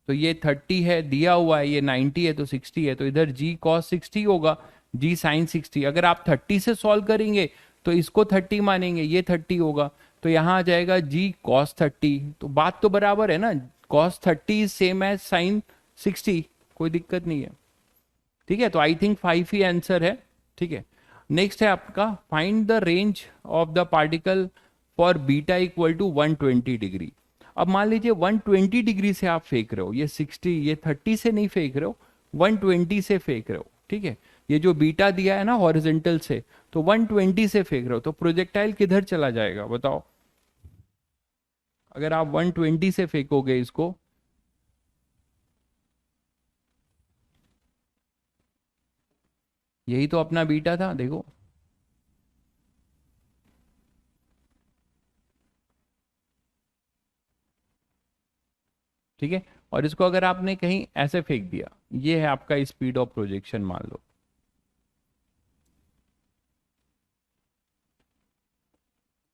तो ये 30 है दिया हुआ है, ये 90 है तो 60 है, तो इधर जी cos 60 होगा, जी sin 60, अगर आप 30 से सॉल्व करेंगे तो इसको 30 मानेंगे, ये 30 होगा, तो यहाँ आ जाएगा जी कॉस 30। तो बात तो बराबर है ना, cos 30 is same as sine 60, कोई दिक्कत नहीं है। ठीक है, तो आई थिंक 5 ही आंसर है। ठीक है, नेक्स्ट है आपका find the range of the particle for beta equal to 120 degree. अब मान लीजिए 120 डिग्री से आप फेंक रहे हो, ये 60 ये 30 से नहीं फेंक रहे हो, 120 से फेंक रहे हो। ठीक है, ये जो बीटा दिया है ना हॉरिजॉन्टल से, तो 120 से फेंक रहे हो, तो प्रोजेक्टाइल किधर चला जाएगा बताओ? अगर आप 120 से फेंकोगे इसको, यही तो अपना बीटा था, देखो। ठीक है, और इसको अगर आपने कहीं ऐसे फेंक दिया, ये है आपका स्पीड ऑफ प्रोजेक्शन मान लो।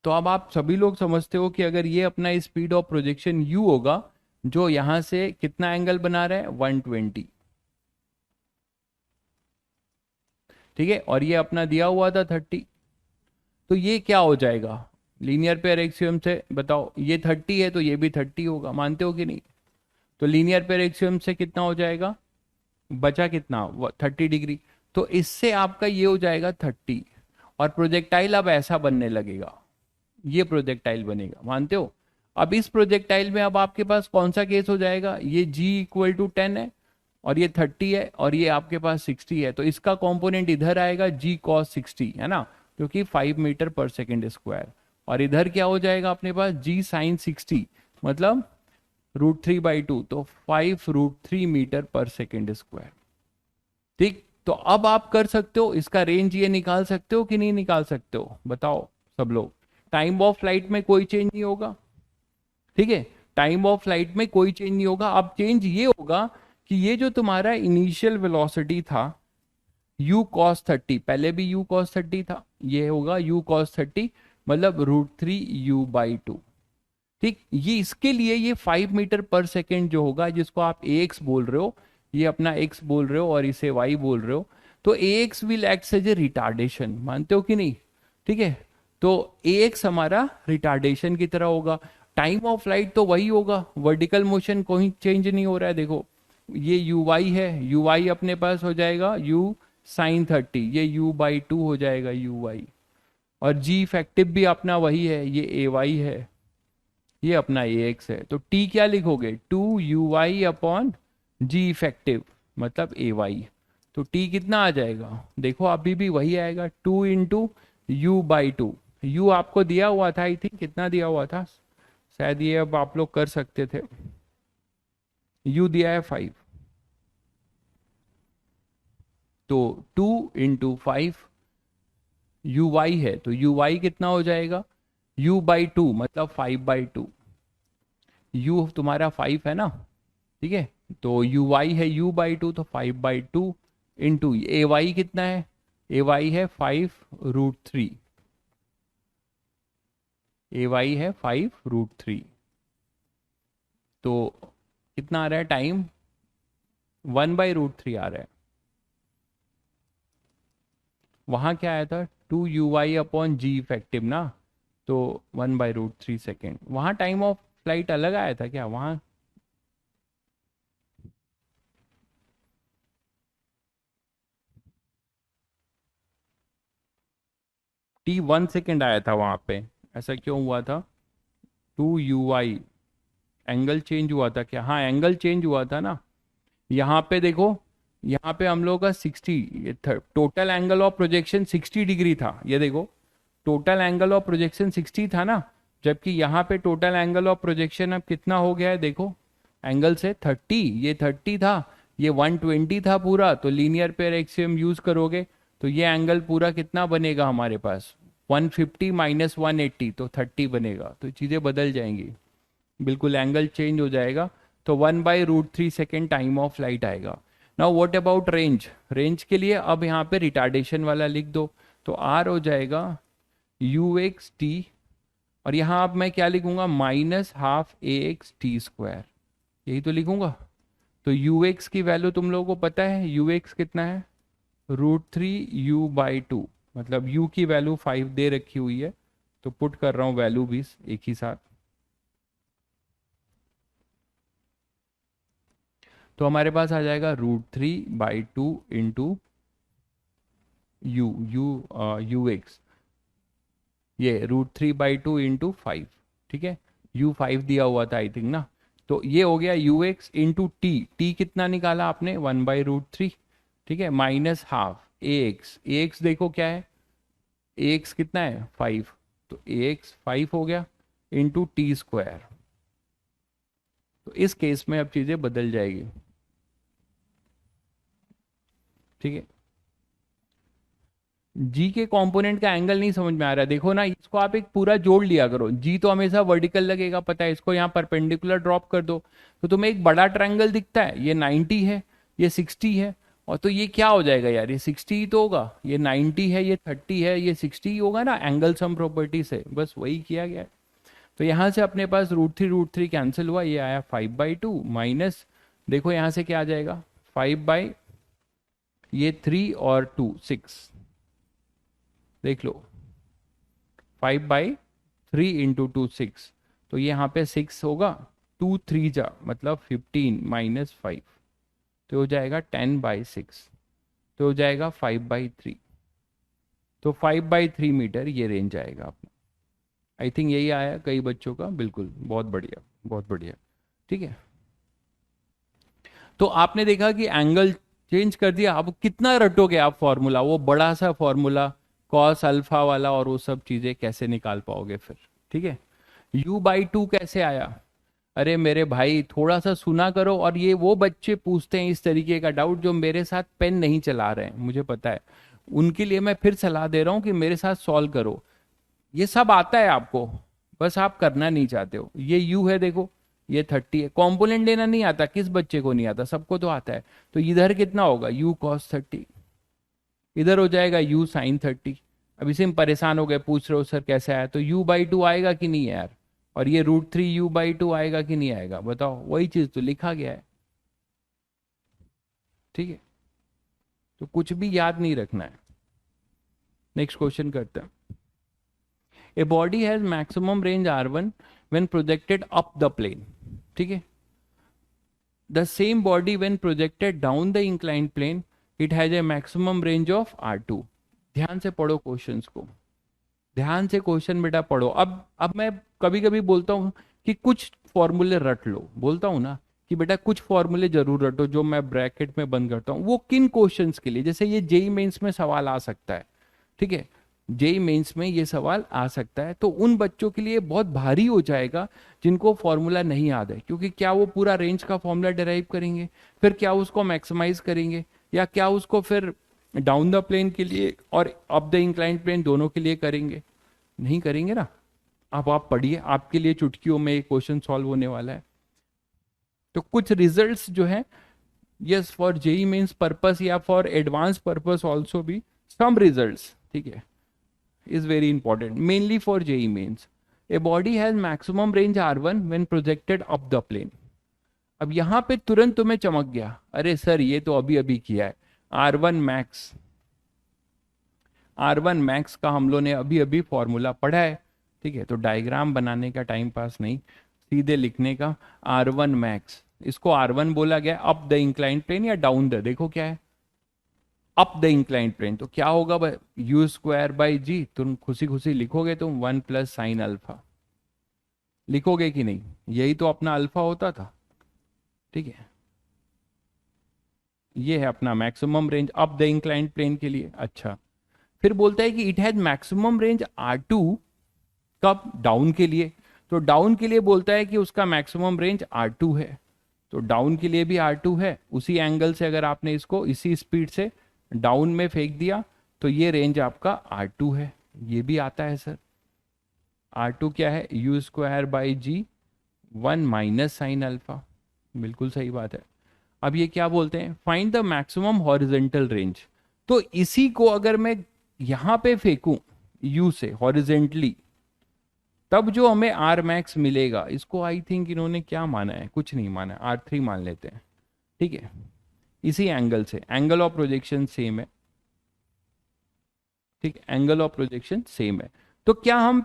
तो अब आप सभी लोग समझते हो कि अगर ये अपना स्पीड ऑफ प्रोजेक्शन u होगा, जो यहां से कितना एंगल बना रहा है 120। ठीक है, और ये अपना दिया हुआ था 30। तो ये क्या हो जाएगा लीनियर पेयर एक्सियम से बताओ? ये 30 है तो ये भी 30 होगा, मानते हो कि नहीं? तो लीनियर पेयर एक्सियम से कितना हो जाएगा, बचा कितना 30 डिग्री। तो इससे आपका ये हो जाएगा 30, और प्रोजेक्टाइल अब ऐसा बनने लगेगा, ये प्रोजेक्टाइल बनेगा, मानते हो? अब इस प्रोजेक्टाइल में अब आपके पास कौन सा केस हो जाएगा, ये g इक्वल टू 10 है और ये 30 है और ये आपके पास 60 है, तो इसका कंपोनेंट इधर आएगा g cos 60, है ना, क्योंकि 5 मीटर पर सेकेंड स्क्वायर। और इधर क्या हो जाएगा अपने पास g sin 60, मतलब √3/2, तो 5√3 मीटर पर सेकेंड स्क्वायर। ठीक, तो अब आप कर सकते हो इसका रेंज ये निकाल सकते हो कि नहीं निकाल सकते हो बताओ सब लोग? टाइम ऑफ फ्लाइट में कोई चेंज नहीं होगा। ठीक है, टाइम ऑफ फ्लाइट में कोई चेंज नहीं होगा। अब चेंज ये होगा कि ये जो तुम्हारा इनिशियल वेलोसिटी था u cos 30, पहले भी u cos 30 था, ये होगा u cos 30, मतलब √3u/2। ठीक, ये इसके लिए ये 5 मीटर पर सेकेंड जो होगा, जिसको आप ax बोल रहे हो, ये अपना x बोल रहे हो और इसे y बोल रहे हो, तो ax will act as a retardation, मानते हो कि नहीं? ठीक है, तो ax हमारा रिटार्डेशन की तरह होगा। टाइम ऑफ फ्लाइट तो वही होगा, वर्टिकल मोशन कोई चेंज नहीं हो रहा है। देखो ये uy है, uy अपने पास हो जाएगा u sin 30, ये u/2 हो जाएगा uy, और g इफेक्टिव भी अपना वही है, ये ay है, ये अपना ax है। तो t क्या लिखोगे, 2uy/g इफेक्टिव, मतलब ay। तो t कितना आ जाएगा, देखो अभी भी वही आएगा, 2 इंटू u/2। u आपको दिया हुआ था, आई थिंक कितना दिया हुआ था, शायद ये अब आप लोग कर सकते थे, u दिया है 5, तो 2 इंटू 5 uy है, तो uy कितना हो जाएगा, u/2 मतलब 5/2, u तुम्हारा 5 है ना। ठीक है, तो uy है u/2, तो 5/2 इंटू ay कितना है, ay है 5√3, ay है 5√3, तो कितना आ रहा है टाइम, 1/√3 आ रहा है। वहां क्या आया था 2uy/g इफेक्टिव ना, तो 1/√3 सेकेंड। वहां टाइम ऑफ फ्लाइट अलग आया था क्या वहां? t 1 सेकेंड आया था वहां पे, ऐसा क्यों हुआ था? 2uy, एंगल चेंज हुआ था क्या? हाँ एंगल चेंज हुआ था ना। यहाँ पे देखो, यहाँ पे हम लोग का 60, ये total angle of projection 60 degree था, ये देखो टोटल एंगल ऑफ प्रोजेक्शन 60 था ना, जबकि यहाँ पे टोटल एंगल ऑफ प्रोजेक्शन अब कितना हो गया है, देखो एंगल से 30, ये 30 था, ये 120 था पूरा, तो लीनियर पेयर एक्सियम यूज करोगे तो ये एंगल पूरा कितना बनेगा हमारे पास, 150 माइनस 180, तो 30 बनेगा। तो चीज़ें बदल जाएंगी, बिल्कुल एंगल चेंज हो जाएगा। तो 1/√3 सेकेंड टाइम ऑफ फ्लाइट आएगा। Now what about range? Range के लिए अब यहाँ पे रिटार्डेशन वाला लिख दो, तो आर हो जाएगा u(x_t), और यहाँ अब मैं क्या लिखूंगा, -12 ax_t², यही तो लिखूंगा। तो ux की वैल्यू तुम लोगों को पता है, ux कितना है, √3u/2, मतलब u की वैल्यू 5 दे रखी हुई है, तो पुट कर रहा हूँ वैल्यू भी एक ही साथ। तो हमारे पास आ जाएगा √3/2 into you you you x, ये √3/2 इंटू 5, ठीक है। U5 दिया हुआ था आई थिंक ना। तो ये हो गया UX इंटू टी कितना निकाला आपने 1/√3, ठीक है, माइनस हाफ AX देखो क्या है, AX कितना है 5, तो AX 5 हो गया इंटू T²। तो इस केस में अब चीजें बदल जाएगी, ठीक है। जी के कंपोनेंट का एंगल नहीं समझ में आ रहा है, देखो ना, इसको आप एक पूरा जोड़ लिया करो। जी तो हमेशा वर्टिकल लगेगा, पता है, इसको यहाँ परपेंडिकुलर ड्रॉप कर दो तो तुम्हें एक बड़ा ट्रायंगल दिखता है, ये 90 है, ये 60 है, और तो ये क्या हो जाएगा यार, ये 60 ही तो होगा, ये 90 है, ये 30 है, ये 60 ही होगा ना एंगल सम प्रॉपर्टी से, बस वही किया गया है। तो यहाँ से अपने पास √3 कैंसिल हुआ, ये आया 5/2 माइनस, देखो यहाँ से क्या आ जाएगा 5 ये 3 और 2 6, देख लो 5/3 इंटू 2 6, तो ये यहाँ पे 6 होगा, 2 3 जा मतलब 15 माइनस 5, तो हो जाएगा 10/6, तो हो जाएगा 5/3, तो 5/3 मीटर ये रेंज आएगा अपना। आई थिंक यही आया कई बच्चों का, बिल्कुल बहुत बढ़िया बहुत बढ़िया, ठीक है। तो आपने देखा कि एंगल चेंज कर दिया, अब कितना रटोगे आप फॉर्मूला, वो बड़ा सा फॉर्मूला कॉस अल्फा वाला, और वो सब चीजें कैसे निकाल पाओगे फिर, ठीक है। U/2 कैसे आया, अरे मेरे भाई थोड़ा सा सुना करो, और ये वो बच्चे पूछते हैं इस तरीके का डाउट जो मेरे साथ पेन नहीं चला रहे हैं, मुझे पता है, उनके लिए मैं फिर सलाह दे रहा हूँ कि मेरे साथ सॉल्व करो, ये सब आता है आपको, बस आप करना नहीं चाहते हो। ये U है देखो, ये 30 है, कॉम्पोनेंट लेना नहीं आता, किस बच्चे को नहीं आता, सबको तो आता है। तो इधर कितना होगा U cos 30, इधर हो जाएगा U sin 30। अब इसे हम परेशान हो गए, पूछ रहे हो सर कैसे आया, तो U/2 आएगा कि नहीं यार, और ये √3 U/2 आएगा कि नहीं आएगा, बताओ, वही चीज तो लिखा गया है, ठीक है। तो कुछ भी याद नहीं रखना है। नेक्स्ट क्वेश्चन करते हैं। A body has maximum range R1 when projected up the plane, ठीक है। The same body when projected down the inclined plane it has a maximum range of R2। ध्यान से पढ़ो क्वेश्चंस को, ध्यान से क्वेश्चन बेटा पढ़ो। अब मैं कभी कभी बोलता हूँ कि कुछ फॉर्मूले रट लो, बोलता हूँ ना कि बेटा कुछ फॉर्मूले जरूर रटो, जो मैं ब्रैकेट में बंद करता हूँ, वो किन क्वेश्चंस के लिए, जैसे ये जेई मेंस में सवाल आ सकता है, ठीक है, जेई मेंस में ये सवाल आ सकता है, तो उन बच्चों के लिए बहुत भारी हो जाएगा जिनको फॉर्मूला नहीं याद है, क्योंकि क्या वो पूरा रेंज का फॉर्मूला डिराइव करेंगे, फिर क्या उसको मैक्सिमाइज करेंगे, या क्या उसको फिर डाउन द प्लेन के लिए और अप द इंक्लाइंड प्लेन दोनों के लिए करेंगे, नहीं करेंगे ना। अब आप पढ़िए, आपके लिए चुटकियों में एक क्वेश्चन सॉल्व होने वाला है। तो कुछ रिजल्ट्स जो है, yes for JEE Mains purpose या फॉर एडवांस पर्पस ऑल्सो भी सम रिजल्ट्स, ठीक है, is very important mainly for JEE mains. A body has maximum range R1 when projected up the plane. अब यहां पे तुरंत तुम्हें चमक गया, अरे सर ये तो अभी अभी किया है, R1 max का हम लोग ने अभी अभी फॉर्मूला पढ़ा है, ठीक है। तो डायग्राम बनाने का टाइम पास नहीं, सीधे लिखने का, R1 max, इसको R1 बोला गया अप द इंक्लाइंड प्लेन या डाउन द, देखो क्या है अप द इंक्लाइंड प्लेन, तो क्या होगा U²/G, तुम खुशी खुशी लिखोगे, तुम 1 + sin α लिखोगे कि नहीं, यही तो अपना अल्फा होता था, ठीक है। ये है अपना maximum range up the inclined plane के लिए। अच्छा, फिर बोलता है कि it has maximum range R2 कब, डाउन के लिए, तो डाउन के लिए बोलता है कि उसका मैक्सिमम रेंज R2 है, तो डाउन के लिए भी R2 है, उसी एंगल से अगर आपने इसको इसी स्पीड से डाउन में फेंक दिया तो ये रेंज आपका R2 है, ये भी आता है सर। R2 क्या है, U²/G 1 - sin α, बिल्कुल सही बात है। अब ये क्या बोलते हैं, find the maximum horizontal range, तो इसी को अगर मैं यहां पे फेंकूं U से हॉरिजेंटली, तब जो हमें R max मिलेगा, इसको आई थिंक इन्होंने क्या माना है, कुछ नहीं माना, R3 मान लेते हैं, ठीक है। इसी एंगल से, एंगल ऑफ प्रोजेक्शन सेम है, ठीक, एंगल ऑफ प्रोजेक्शन सेम है, तो क्या हम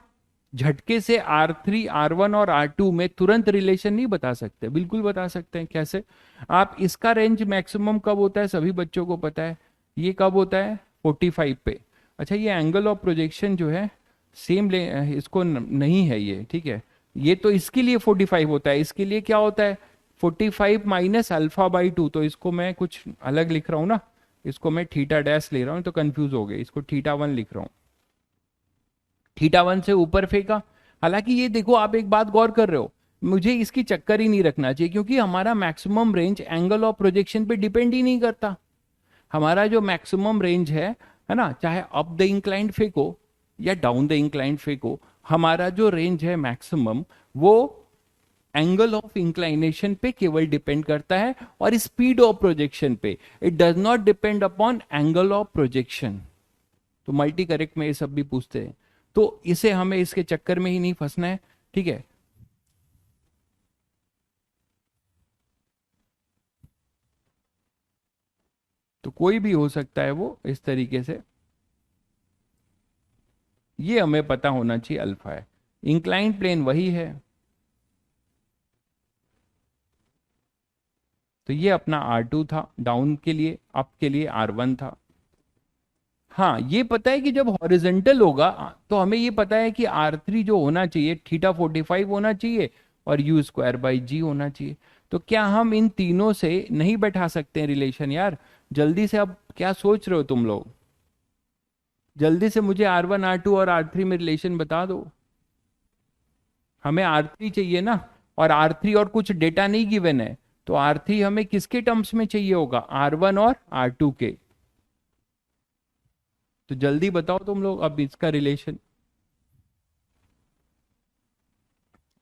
झटके से R3 R1 और R2 में तुरंत रिलेशन नहीं बता सकते, बिल्कुल बता सकते हैं। कैसे? आप इसका रेंज मैक्सिमम कब होता है सभी बच्चों को पता है, ये कब होता है 45 पे। अच्छा ये एंगल ऑफ प्रोजेक्शन जो है सेम इसको नहीं है ये, ठीक है, ये तो इसके लिए 45 होता है, इसके लिए क्या होता है 45 माइनस अल्फा बाई 2। तो इसको मैं कुछ अलग लिख रहा हूँ ना, इसको मैं थीटा डैश ले रहा हूँ तो कंफ्यूज हो गए, इसको थीटा 1 लिख रहा हूँ, थीटा 1 से ऊपर फेंका। हालांकि ये देखो आप एक बात गौर कर रहे हो, मुझे इसकी चक्कर ही नहीं रखना चाहिए क्योंकि हमारा maximum range angle of projection पे डिपेंड ही नहीं करता। हमारा जो मैक्सिमम रेंज है ना, चाहे अप द इंक्लाइंड फेंको या डाउन द इंक्लाइंड फेंको, हमारा जो रेंज है मैक्सिमम वो एंगल ऑफ इंक्लाइनेशन पे केवल डिपेंड करता है और स्पीड ऑफ प्रोजेक्शन पे। It does not depend upon angle of projection. तो मल्टी करेक्ट में ये सब भी पूछते हैं, तो इसे हमें इसके चक्कर में ही नहीं फंसना है, ठीक है। तो कोई भी हो सकता है वो इस तरीके से, ये हमें पता होना चाहिए अल्फा है। इंक्लाइंड प्लेन वही है, तो ये अपना R2 था डाउन के लिए, अप के लिए R1 था। हाँ ये पता है कि जब हॉरिजेंटल होगा तो हमें ये पता है कि R3 जो होना चाहिए थीटा 45 होना चाहिए और यू स्क्वायर बाई जी होना चाहिए। तो क्या हम इन तीनों से नहीं बैठा सकते हैं रिलेशन यार? जल्दी से, अब क्या सोच रहे हो तुम लोग? जल्दी से मुझे R1 R2 और R3 में रिलेशन बता दो। हमें R3 चाहिए ना, और R3 और कुछ डेटा नहीं गिवन है, तो R3 हमें किसके टर्म्स में चाहिए होगा? R1 और R2 के। तो जल्दी बताओ तुम लोग अब इसका रिलेशन।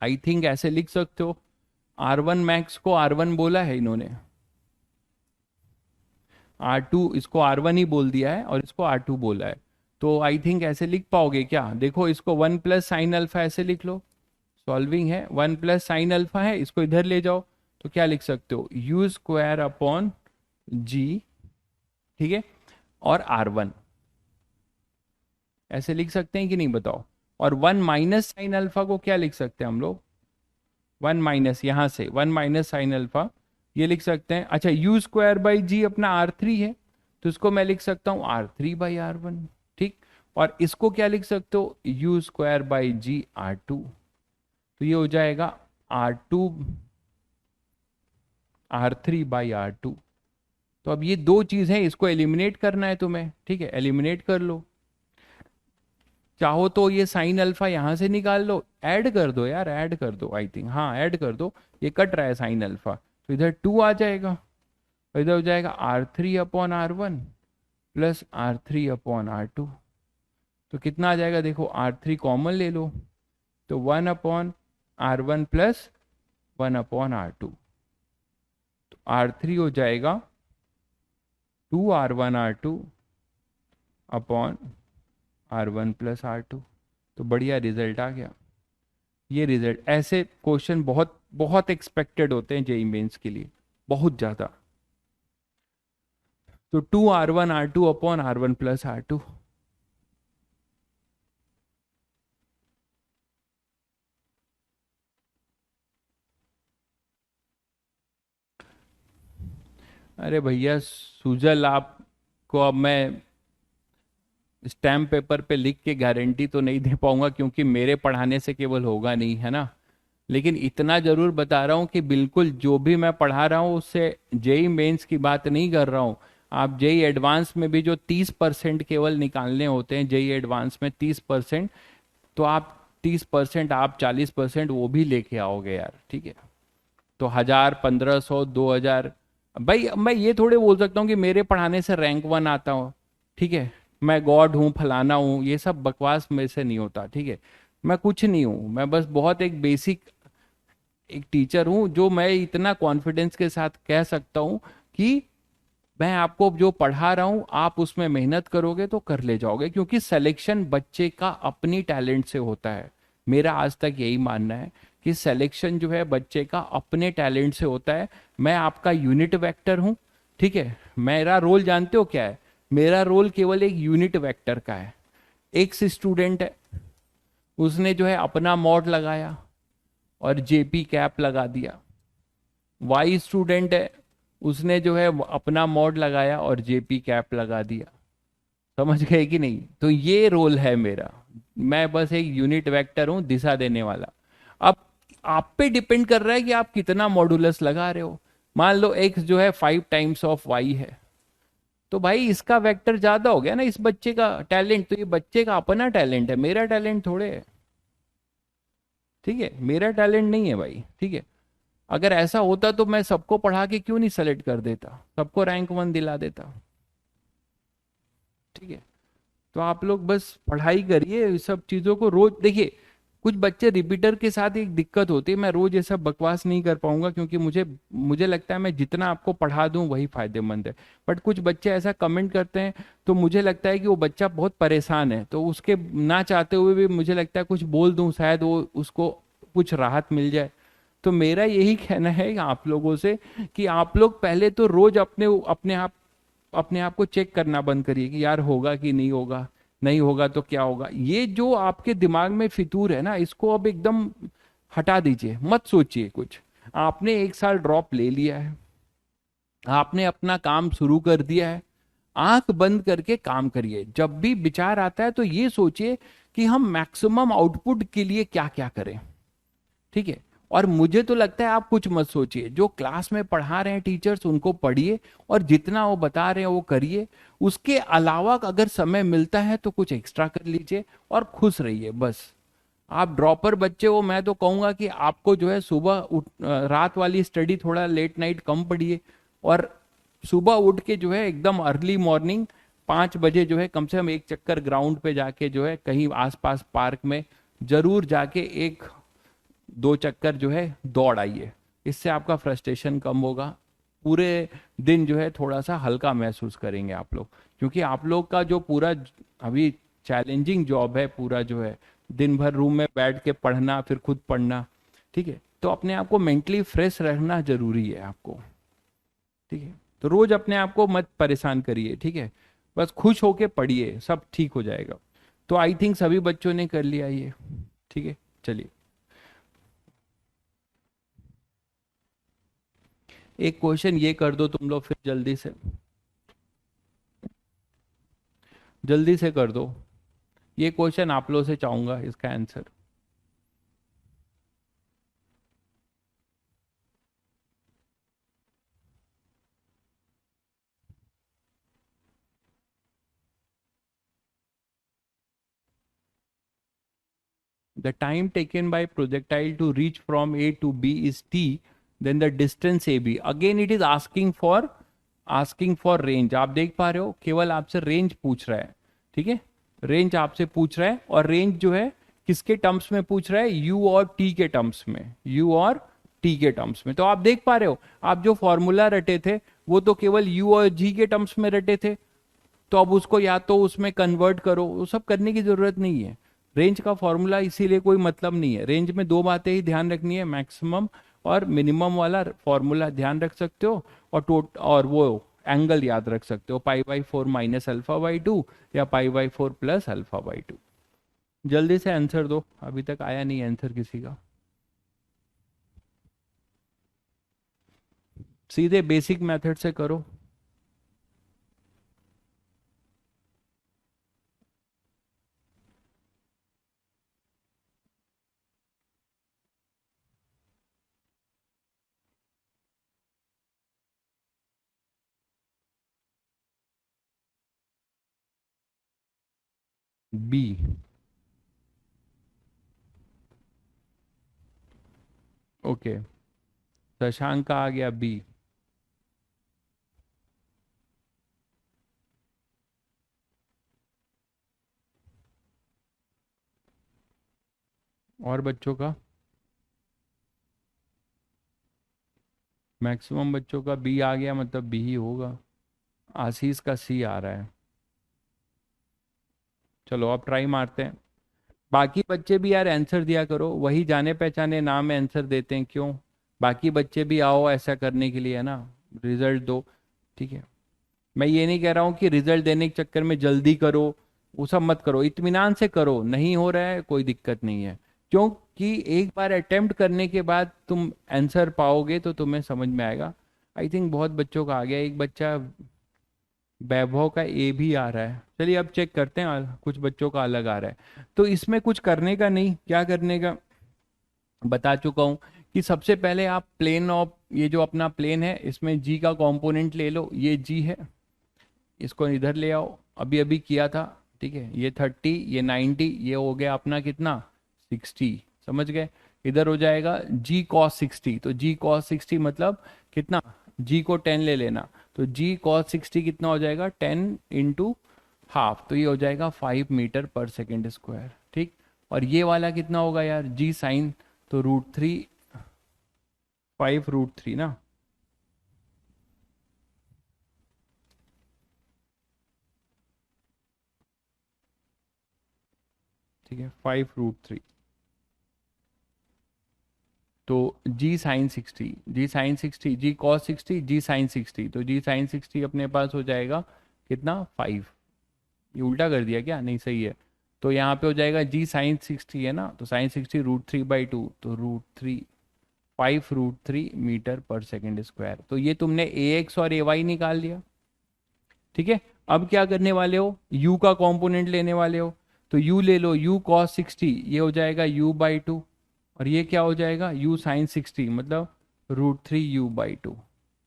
आई थिंक ऐसे लिख सकते हो, R1 मैक्स को R1 बोला है इन्होंने, R2 इसको R1 ही बोल दिया है और इसको R2 बोला है। तो आई थिंक ऐसे लिख पाओगे क्या? देखो इसको 1 प्लस साइन अल्फा ऐसे लिख लो, सॉल्विंग है, 1 प्लस साइन अल्फा है, इसको इधर ले जाओ तो क्या लिख सकते हो? यू स्क्वायर अपॉन जी, ठीक है, और R1 ऐसे लिख सकते हैं कि नहीं बताओ? और 1 माइनस साइन अल्फा को क्या लिख सकते हैं हम लोग? 1 माइनस, यहां से 1 माइनस साइन अल्फा ये लिख सकते हैं। अच्छा यू स्क्वायर बाई जी अपना R3 है, तो इसको मैं लिख सकता हूं R3 बाई R1, ठीक। और इसको क्या लिख सकते हो? You square by ji R2, तो ये हो जाएगा R2 R3 बाई R2। तो अब ये दो चीज है, इसको एलिमिनेट करना है तुम्हें, ठीक है, एलिमिनेट कर लो। चाहो तो ये साइन अल्फा यहां से निकाल लो, ऐड कर दो यार, ऐड कर दो, आई थिंक हाँ ऐड कर दो, ये कट रहा है साइन अल्फा, तो इधर 2 आ जाएगा, और इधर हो जाएगा R3 upon R1 plus R3 upon R2। तो कितना आ जाएगा देखो, R3 कॉमन ले लो, तो 1 upon R1 plus 1 upon R2, तो R3 हो जाएगा 2R1R2 upon R1 plus R2। तो बढ़िया रिजल्ट आ गया। ये रिजल्ट, ऐसे क्वेश्चन बहुत बहुत एक्सपेक्टेड होते हैं जेई मेंस के लिए, बहुत ज्यादा। तो 2R1R2 upon R1 plus R2। अरे भैया सुजल, आपको अब मैं स्टैम्प पेपर पे लिख के गारंटी तो नहीं दे पाऊंगा क्योंकि मेरे पढ़ाने से केवल होगा नहीं, है ना। लेकिन इतना जरूर बता रहा हूँ कि बिल्कुल जो भी मैं पढ़ा रहा हूँ उससे जेई मेंस की बात नहीं कर रहा हूँ। आप जेई एडवांस में भी जो 30% केवल निकालने होते हैं, जेई एडवांस में 30%, तो आप 30%, आप 40% वो भी लेके आओगे यार, ठीक है। तो 1000 1500 2000, भाई मैं ये थोड़े बोल सकता हूँ कि मेरे पढ़ाने से रैंक 1 आता हूँ, ठीक है, मैं गॉड हूँ फलाना हूँ, ये सब बकवास मेरे से नहीं होता, ठीक है। मैं कुछ नहीं हूँ, मैं बस बहुत एक बेसिक एक टीचर हूँ, जो मैं इतना कॉन्फिडेंस के साथ कह सकता हूँ कि मैं आपको जो पढ़ा रहा हूँ आप उसमें मेहनत करोगे तो कर ले जाओगे, क्योंकि सिलेक्शन बच्चे का अपनी टैलेंट से होता है। मेरा आज तक यही मानना है कि सिलेक्शन जो है बच्चे का अपने टैलेंट से होता है। मैं आपका यूनिट वेक्टर हूँ, ठीक है, मेरा रोल जानते हो क्या है? मेरा रोल केवल एक यूनिट वेक्टर का है। एक्स स्टूडेंट है, उसने जो है अपना मॉड लगाया और जेपी कैप लगा दिया। वाई स्टूडेंट है, उसने जो है अपना मॉड लगाया और जेपी कैप लगा दिया। समझ गए कि नहीं? तो ये रोल है मेरा। मैं बस एक यूनिट वेक्टर हूं, दिशा देने वाला। अब आप पे डिपेंड कर रहा है कि आप कितना मॉडुलस लगा रहे हो। मान लो एक्स जो है 5 टाइम्स ऑफ वाई है, तो भाई इसका वेक्टर ज्यादा हो गया ना, इस बच्चे का टैलेंट। तो ये बच्चे का अपना टैलेंट है, मेरा टैलेंट थोड़े है। ठीक है, मेरा टैलेंट नहीं है भाई। ठीक है, अगर ऐसा होता तो मैं सबको पढ़ा के क्यों नहीं सेलेक्ट कर देता, सबको रैंक 1 दिला देता। ठीक है, तो आप लोग बस पढ़ाई करिए, इस सब चीजों को रोज देखिए। कुछ बच्चे रिपीटर के साथ एक दिक्कत होती है, मैं रोज ये सब बकवास नहीं कर पाऊंगा, क्योंकि मुझे मुझे लगता है मैं जितना आपको पढ़ा दूं वही फायदेमंद है। बट कुछ बच्चे ऐसा कमेंट करते हैं, तो मुझे लगता है कि वो बच्चा बहुत परेशान है, तो उसके ना चाहते हुए भी मुझे लगता है कुछ बोल दूं, शायद वो उसको कुछ राहत मिल जाए। तो मेरा यही कहना है आप लोगों से कि आप लोग पहले तो रोज अपने आप को चेक करना बंद करिए कि यार होगा कि नहीं होगा, नहीं होगा तो क्या होगा। ये जो आपके दिमाग में फितूर है ना, इसको अब एकदम हटा दीजिए, मत सोचिए कुछ। आपने 1 साल ड्रॉप ले लिया है, आपने अपना काम शुरू कर दिया है, आंख बंद करके काम करिए। जब भी विचार आता है तो ये सोचिए कि हम मैक्सिमम आउटपुट के लिए क्या क्या करें। ठीक है, और मुझे तो लगता है आप कुछ मत सोचिए, जो क्लास में पढ़ा रहे हैं टीचर्स उनको पढ़िए, और जितना वो बता रहे हैं वो करिए। उसके अलावा अगर समय मिलता है तो कुछ एक्स्ट्रा कर लीजिए और खुश रहिए बस। आप ड्रॉपर बच्चे हो, मैं तो कहूंगा कि आपको जो है रात वाली स्टडी थोड़ा लेट नाइट कम पढ़िए, और सुबह उठ के जो है एकदम अर्ली मॉर्निंग 5 बजे जो है कम से कम एक चक्कर ग्राउंड पे जाके जो है कहीं आसपास पार्क में जरूर जाके 1-2 चक्कर जो है दौड़ आइए। इससे आपका फ्रस्ट्रेशन कम होगा, पूरे दिन जो है थोड़ा सा हल्का महसूस करेंगे आप लोग। क्योंकि आप लोग का जो पूरा अभी चैलेंजिंग जॉब है, पूरा जो है दिन भर रूम में बैठ के पढ़ना, फिर खुद पढ़ना। ठीक है, तो अपने आप को मेंटली फ्रेश रहना जरूरी है आपको। ठीक है, तो रोज अपने आप को मत परेशान करिए। ठीक है, बस खुश होके पढ़िए, सब ठीक हो जाएगा। तो आई थिंक सभी बच्चों ने कर लिया ये। ठीक है, चलिए एक क्वेश्चन ये कर दो तुम लोग, फिर जल्दी से कर दो। ये क्वेश्चन आप लोग से चाहूंगा इसका answer. The time taken by projectile to reach from A to B is t, then the distance AB. Again it is asking for range। आप देख पा रहे हो, केवल आपसे रेंज पूछ रहा है। ठीक है, रेंज आपसे पूछ रहा है, और रेंज जो है किसके टर्म्स में पूछ रहा है, u और t के टर्म्स में, u और t के टर्म्स में। तो आप देख पा रहे हो, आप जो फॉर्मूला रटे थे वो तो केवल u और g के टर्म्स में रटे थे, तो अब उसको या तो उसमें कन्वर्ट करो, वो सब करने की जरूरत नहीं है। रेंज का फॉर्मूला इसीलिए कोई मतलब नहीं है। रेंज में 2 बातें ही ध्यान रखनी है, मैक्सिमम और मिनिमम वाला फॉर्मूला ध्यान रख सकते हो, और वो एंगल याद रख सकते हो, π/4 माइनस α/2 या π/4 प्लस α/2। जल्दी से आंसर दो, अभी तक आया नहीं आंसर किसी का। सीधे बेसिक मेथड से करो। बी। ओके, शशांक का आ गया बी। और बच्चों का, मैक्सिमम बच्चों का बी आ गया, मतलब बी ही होगा। आशीष का सी आ रहा है। चलो अब ट्राई मारते हैं। बाकी बच्चे भी यार आंसर दिया करो, वही जाने पहचाने नाम में आंसर देते हैं क्यों? बाकी बच्चे भी आओ ऐसा करने के लिए, है ना, रिजल्ट दो। ठीक है, मैं ये नहीं कह रहा हूँ कि रिजल्ट देने के चक्कर में जल्दी करो, वो सब मत करो, इत्मीनान से करो, नहीं हो रहा है कोई दिक्कत नहीं है, क्योंकि एक बार अटेम्प्ट करने के बाद तुम आंसर पाओगे तो तुम्हें समझ में आएगा। आई थिंक बहुत बच्चों का आ गया, एक बच्चा वैभव का ए भी आ रहा है। चलिए अब चेक करते हैं, कुछ बच्चों का अलग आ रहा है। तो इसमें कुछ करने का नहीं, क्या करने का बता चुका हूँ कि सबसे पहले आप प्लेन ऑफ, ये जो अपना प्लेन है इसमें जी का कंपोनेंट ले लो, ये जी है, इसको इधर ले आओ, अभी अभी किया था, ठीक है, ये 30, ये 90, ये हो गया अपना कितना 60, समझ गए। इधर हो जाएगा जी कॉस 60, तो जी कॉस 60 मतलब कितना, जी को 10 ले लेना, तो जी कॉस 60 कितना हो जाएगा 10 इंटू हाफ, तो ये हो जाएगा 5 मीटर पर सेकेंड स्क्वायर, ठीक। और ये वाला कितना होगा यार जी साइन, तो √3, 5√3 ना, ठीक है 5√3, तो जी साइन 60, जी साइन 60, जी कॉस 60, जी साइन 60, तो जी साइन 60 अपने पास हो जाएगा कितना 5, ये उल्टा कर दिया क्या, नहीं सही है। तो यहाँ पे हो जाएगा जी साइन 60 है ना, तो साइन 60 √3/2, तो √3, 5√3 मीटर पर सेकेंड स्क्वायर। तो ये तुमने ए एक्स और ए वाई निकाल लिया, ठीक है। अब क्या करने वाले हो, u का कंपोनेंट लेने वाले हो, तो u ले लो, u cos 60, ये हो जाएगा u/2, और ये क्या हो जाएगा u sin 60, मतलब √3u/2,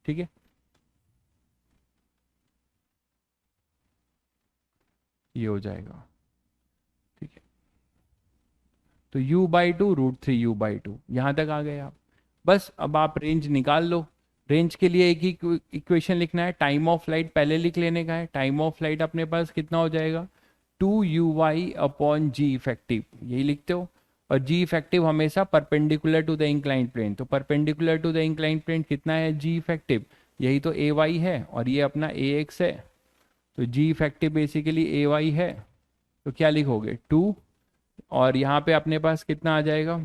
ठीक है, ये हो जाएगा, ठीक है। तो u/2 √3u/2, यहाँ तक आ गए आप। बस अब आप रेंज निकाल लो। रेंज के लिए एक ही इक्वेशन लिखना है, टाइम ऑफ फ्लाइट पहले लिख लेने का है। टाइम ऑफ फ्लाइट अपने पास कितना हो जाएगा 2uy/g इफेक्टिव, यही लिखते हो। और g इफेक्टिव हमेशा perpendicular to the inclined plane, तो perpendicular to the inclined plane कितना है g इफेक्टिव, यही तो ए वाई है, और ये अपना ए एक्स है, तो g इफेक्टिव बेसिकली ए वाई है, तो क्या लिखोगे 2, और यहाँ पे अपने पास कितना आ जाएगा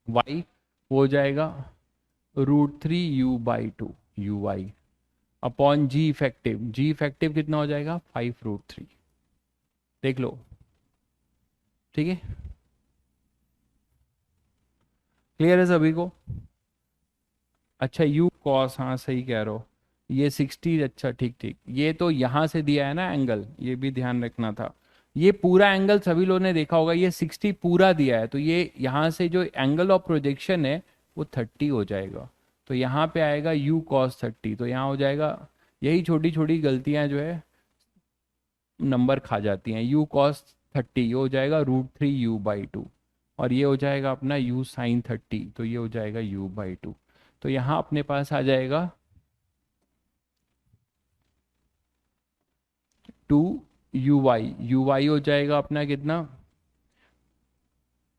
y, वो हो जाएगा √3u/2 u y upon g effective, g effective कितना हो जाएगा 5√3, देख लो, ठीक है, क्लियर है सभी को। अच्छा यू कॉस, हाँ सही कह रहे हो, ये 60, अच्छा ठीक ठीक, ये तो यहाँ से दिया है ना एंगल, ये भी ध्यान रखना था। ये पूरा एंगल सभी लोगों ने देखा होगा, ये 60 पूरा दिया है, तो ये यहाँ से जो एंगल ऑफ प्रोजेक्शन है वो 30 हो जाएगा, तो यहाँ पे आएगा u cos 30, तो यहाँ हो जाएगा, यही छोटी छोटी गलतियाँ जो है नंबर खा जाती हैं। u cos 30 ये हो जाएगा √3u/2, और ये हो जाएगा अपना u sin 30, तो ये हो जाएगा u/2, तो यहाँ अपने पास आ जाएगा 2uy हो जाएगा अपना कितना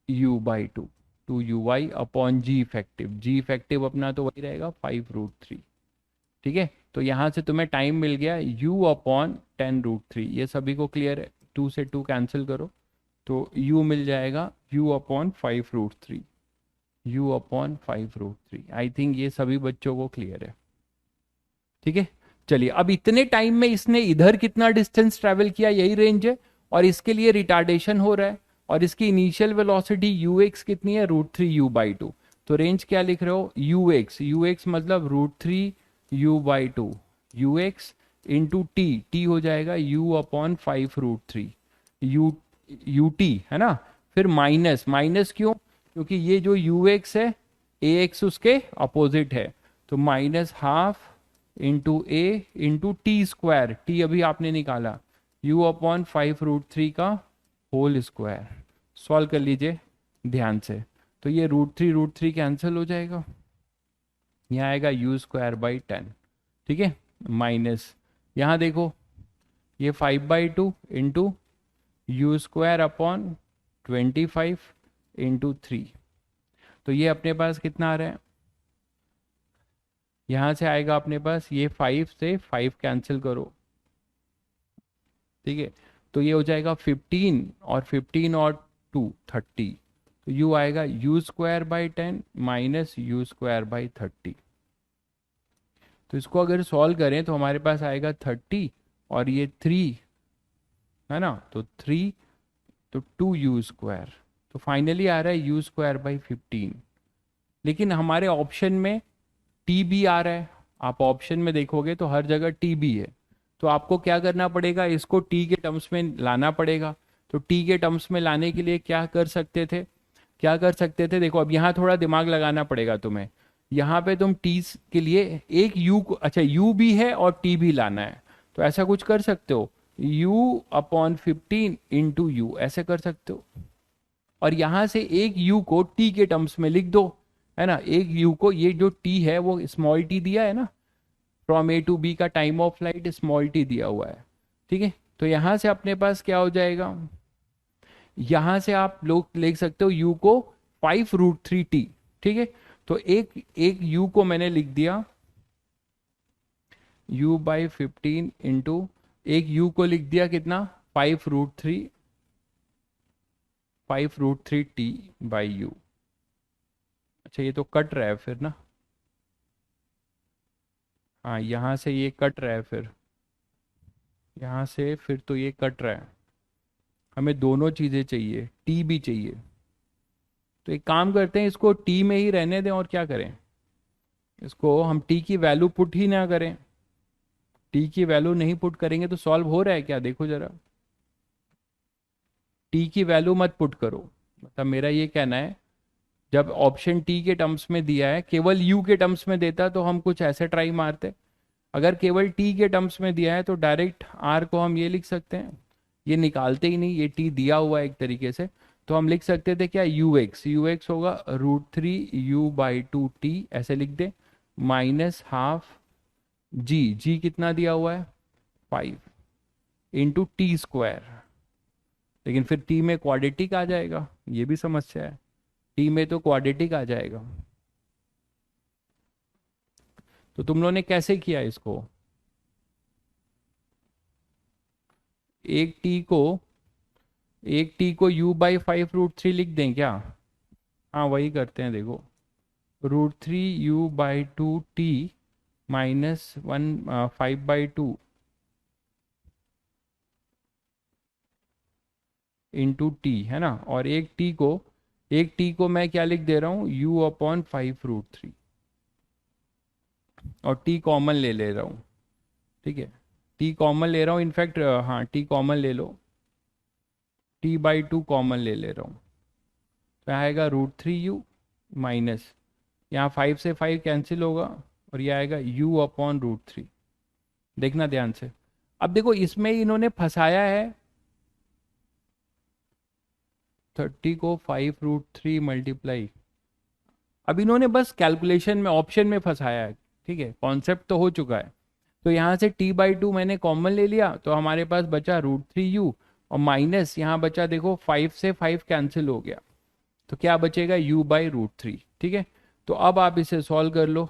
u/2, 2uy upon g effective, g effective अपना तो वही रहेगा 5√3, ठीक है। तो यहाँ से तुम्हें टाइम मिल गया u/10√3, ये सभी को क्लियर है, 2 से 2 कैंसिल करो, तो u मिल जाएगा u/5√3, u/5√3। आई थिंक ये सभी बच्चों को क्लियर है, ठीक है। चलिए अब इतने टाइम में इसने इधर कितना डिस्टेंस ट्रेवल किया, यही रेंज है, और इसके लिए रिटार्डेशन हो रहा है, और इसकी इनिशियल वेलोसिटी ux कितनी है √3u/2, तो रेंज क्या लिख रहे हो ux मतलब √3u/2, ux इंटू टी हो जाएगा u/5√3, यू ut है ना, फिर माइनस, माइनस क्यों, क्योंकि ये जो ux है ax उसके अपोजिट है, तो -½ इंटू ए इंटू टी स्क्वायर, टी अभी आपने निकाला, u/5√3 का होल स्क्वायर, सॉल्व कर लीजिए ध्यान से, तो ये √3 कैंसिल हो जाएगा, यहाँ आएगा u²/10, ठीक है, माइनस, यहाँ देखो ये 5/2 इंटू u²/25 इंटू 3, तो ये अपने पास कितना आ रहा है, यहाँ से आएगा अपने पास, ये 5 से 5 कैंसिल करो, ठीक है, तो ये हो जाएगा 15, और 15 और 2 30, तो u आएगा u²/10 माइनस u²/30, तो इसको अगर सॉल्व करें तो हमारे पास आएगा 30, और ये 3 है ना, तो 3, तो 2u², तो फाइनली आ रहा है u²/15। लेकिन हमारे ऑप्शन में टी बी आ रहा है, आप ऑप्शन में देखोगे तो हर जगह टी बी है। तो आपको क्या करना पड़ेगा, इसको टी के टर्म्स में लाना पड़ेगा। तो टी के टर्म्स में लाने के लिए क्या कर सकते थे, क्या कर सकते थे, देखो अब यहाँ थोड़ा दिमाग लगाना पड़ेगा तुम्हें। यहाँ पे तुम टी के लिए एक यू को, अच्छा यू भी है और टी भी लाना है, तो ऐसा कुछ कर सकते हो, u/15 ऐसे कर सकते हो। और यहां से एक u को t के टर्म्स में लिख दो, है ना, एक u को, ये जो t है वो स्मॉल t दिया है ना, फ्रॉम ए टू बी का time of flight small t दिया हुआ है, ठीक है। तो यहां से अपने पास क्या हो जाएगा, यहां से आप लोग लिख सकते हो u को 5√3t, ठीक है। तो एक एक u को मैंने लिख दिया u/15 इंटू, एक u को लिख दिया कितना, 5√3t/u। अच्छा ये तो कट रहा है फिर ना, हाँ यहाँ से ये कट रहा है, फिर यहाँ से फिर तो ये कट रहा है, हमें दोनों चीज़ें चाहिए, टी भी चाहिए। तो एक काम करते हैं, इसको टी में ही रहने दें, और क्या करें, इसको हम टी की वैल्यू पुट ही ना करें। टी की वैल्यू नहीं पुट करेंगे तो सॉल्व हो रहा है क्या, देखो जरा, टी की वैल्यू मत पुट करो, मतलब मेरा ये कहना है, जब ऑप्शन टी के टर्म्स में दिया है, केवल यू के टर्म्स में देता तो हम कुछ ऐसे ट्राई मारते। अगर केवल टी के टर्म्स में दिया है तो डायरेक्ट आर को हम ये लिख सकते हैं, ये निकालते ही नहीं, ये टी दिया हुआ है एक तरीके से, तो हम लिख सकते थे क्या, यू एक्स होगा √3u/2t, ऐसे लिख दे, -12 जी कितना दिया हुआ है 5 इंटू t²। लेकिन फिर टी में क्वाड्रेटिक आ जाएगा, ये भी समस्या है, टी में तो क्वाड्रेटिक आ जाएगा। तो तुम लोगों ने कैसे किया इसको, एक टी को u/5√3 लिख दें क्या, हाँ वही करते हैं, देखो √3u/2t -1 5/2 इंटू टी, है ना, और एक टी को मैं क्या लिख दे रहा हूँ, u/5√3, और टी कॉमन ले रहा हूँ, ठीक है, टी कॉमन ले रहा हूँ, इनफैक्ट हाँ टी कॉमन ले लो, t/2 कॉमन ले रहा हूँ, तो आएगा √3u माइनस, यहाँ 5 से 5 कैंसिल होगा, और ये आएगा u/√3। देखना ध्यान से, अब देखो इसमें इन्होंने फंसाया है 30 को 5√3 मल्टीप्लाई, अब इन्होंने बस कैलकुलेशन में ऑप्शन में फंसाया है, ठीक है, कॉन्सेप्ट तो हो चुका है। तो यहाँ से t/2 मैंने कॉमन ले लिया, तो हमारे पास बचा √3u, और माइनस यहाँ बचा, देखो 5 से 5 कैंसिल हो गया, तो क्या बचेगा u/√3, ठीक है। तो अब आप इसे सॉल्व कर लो,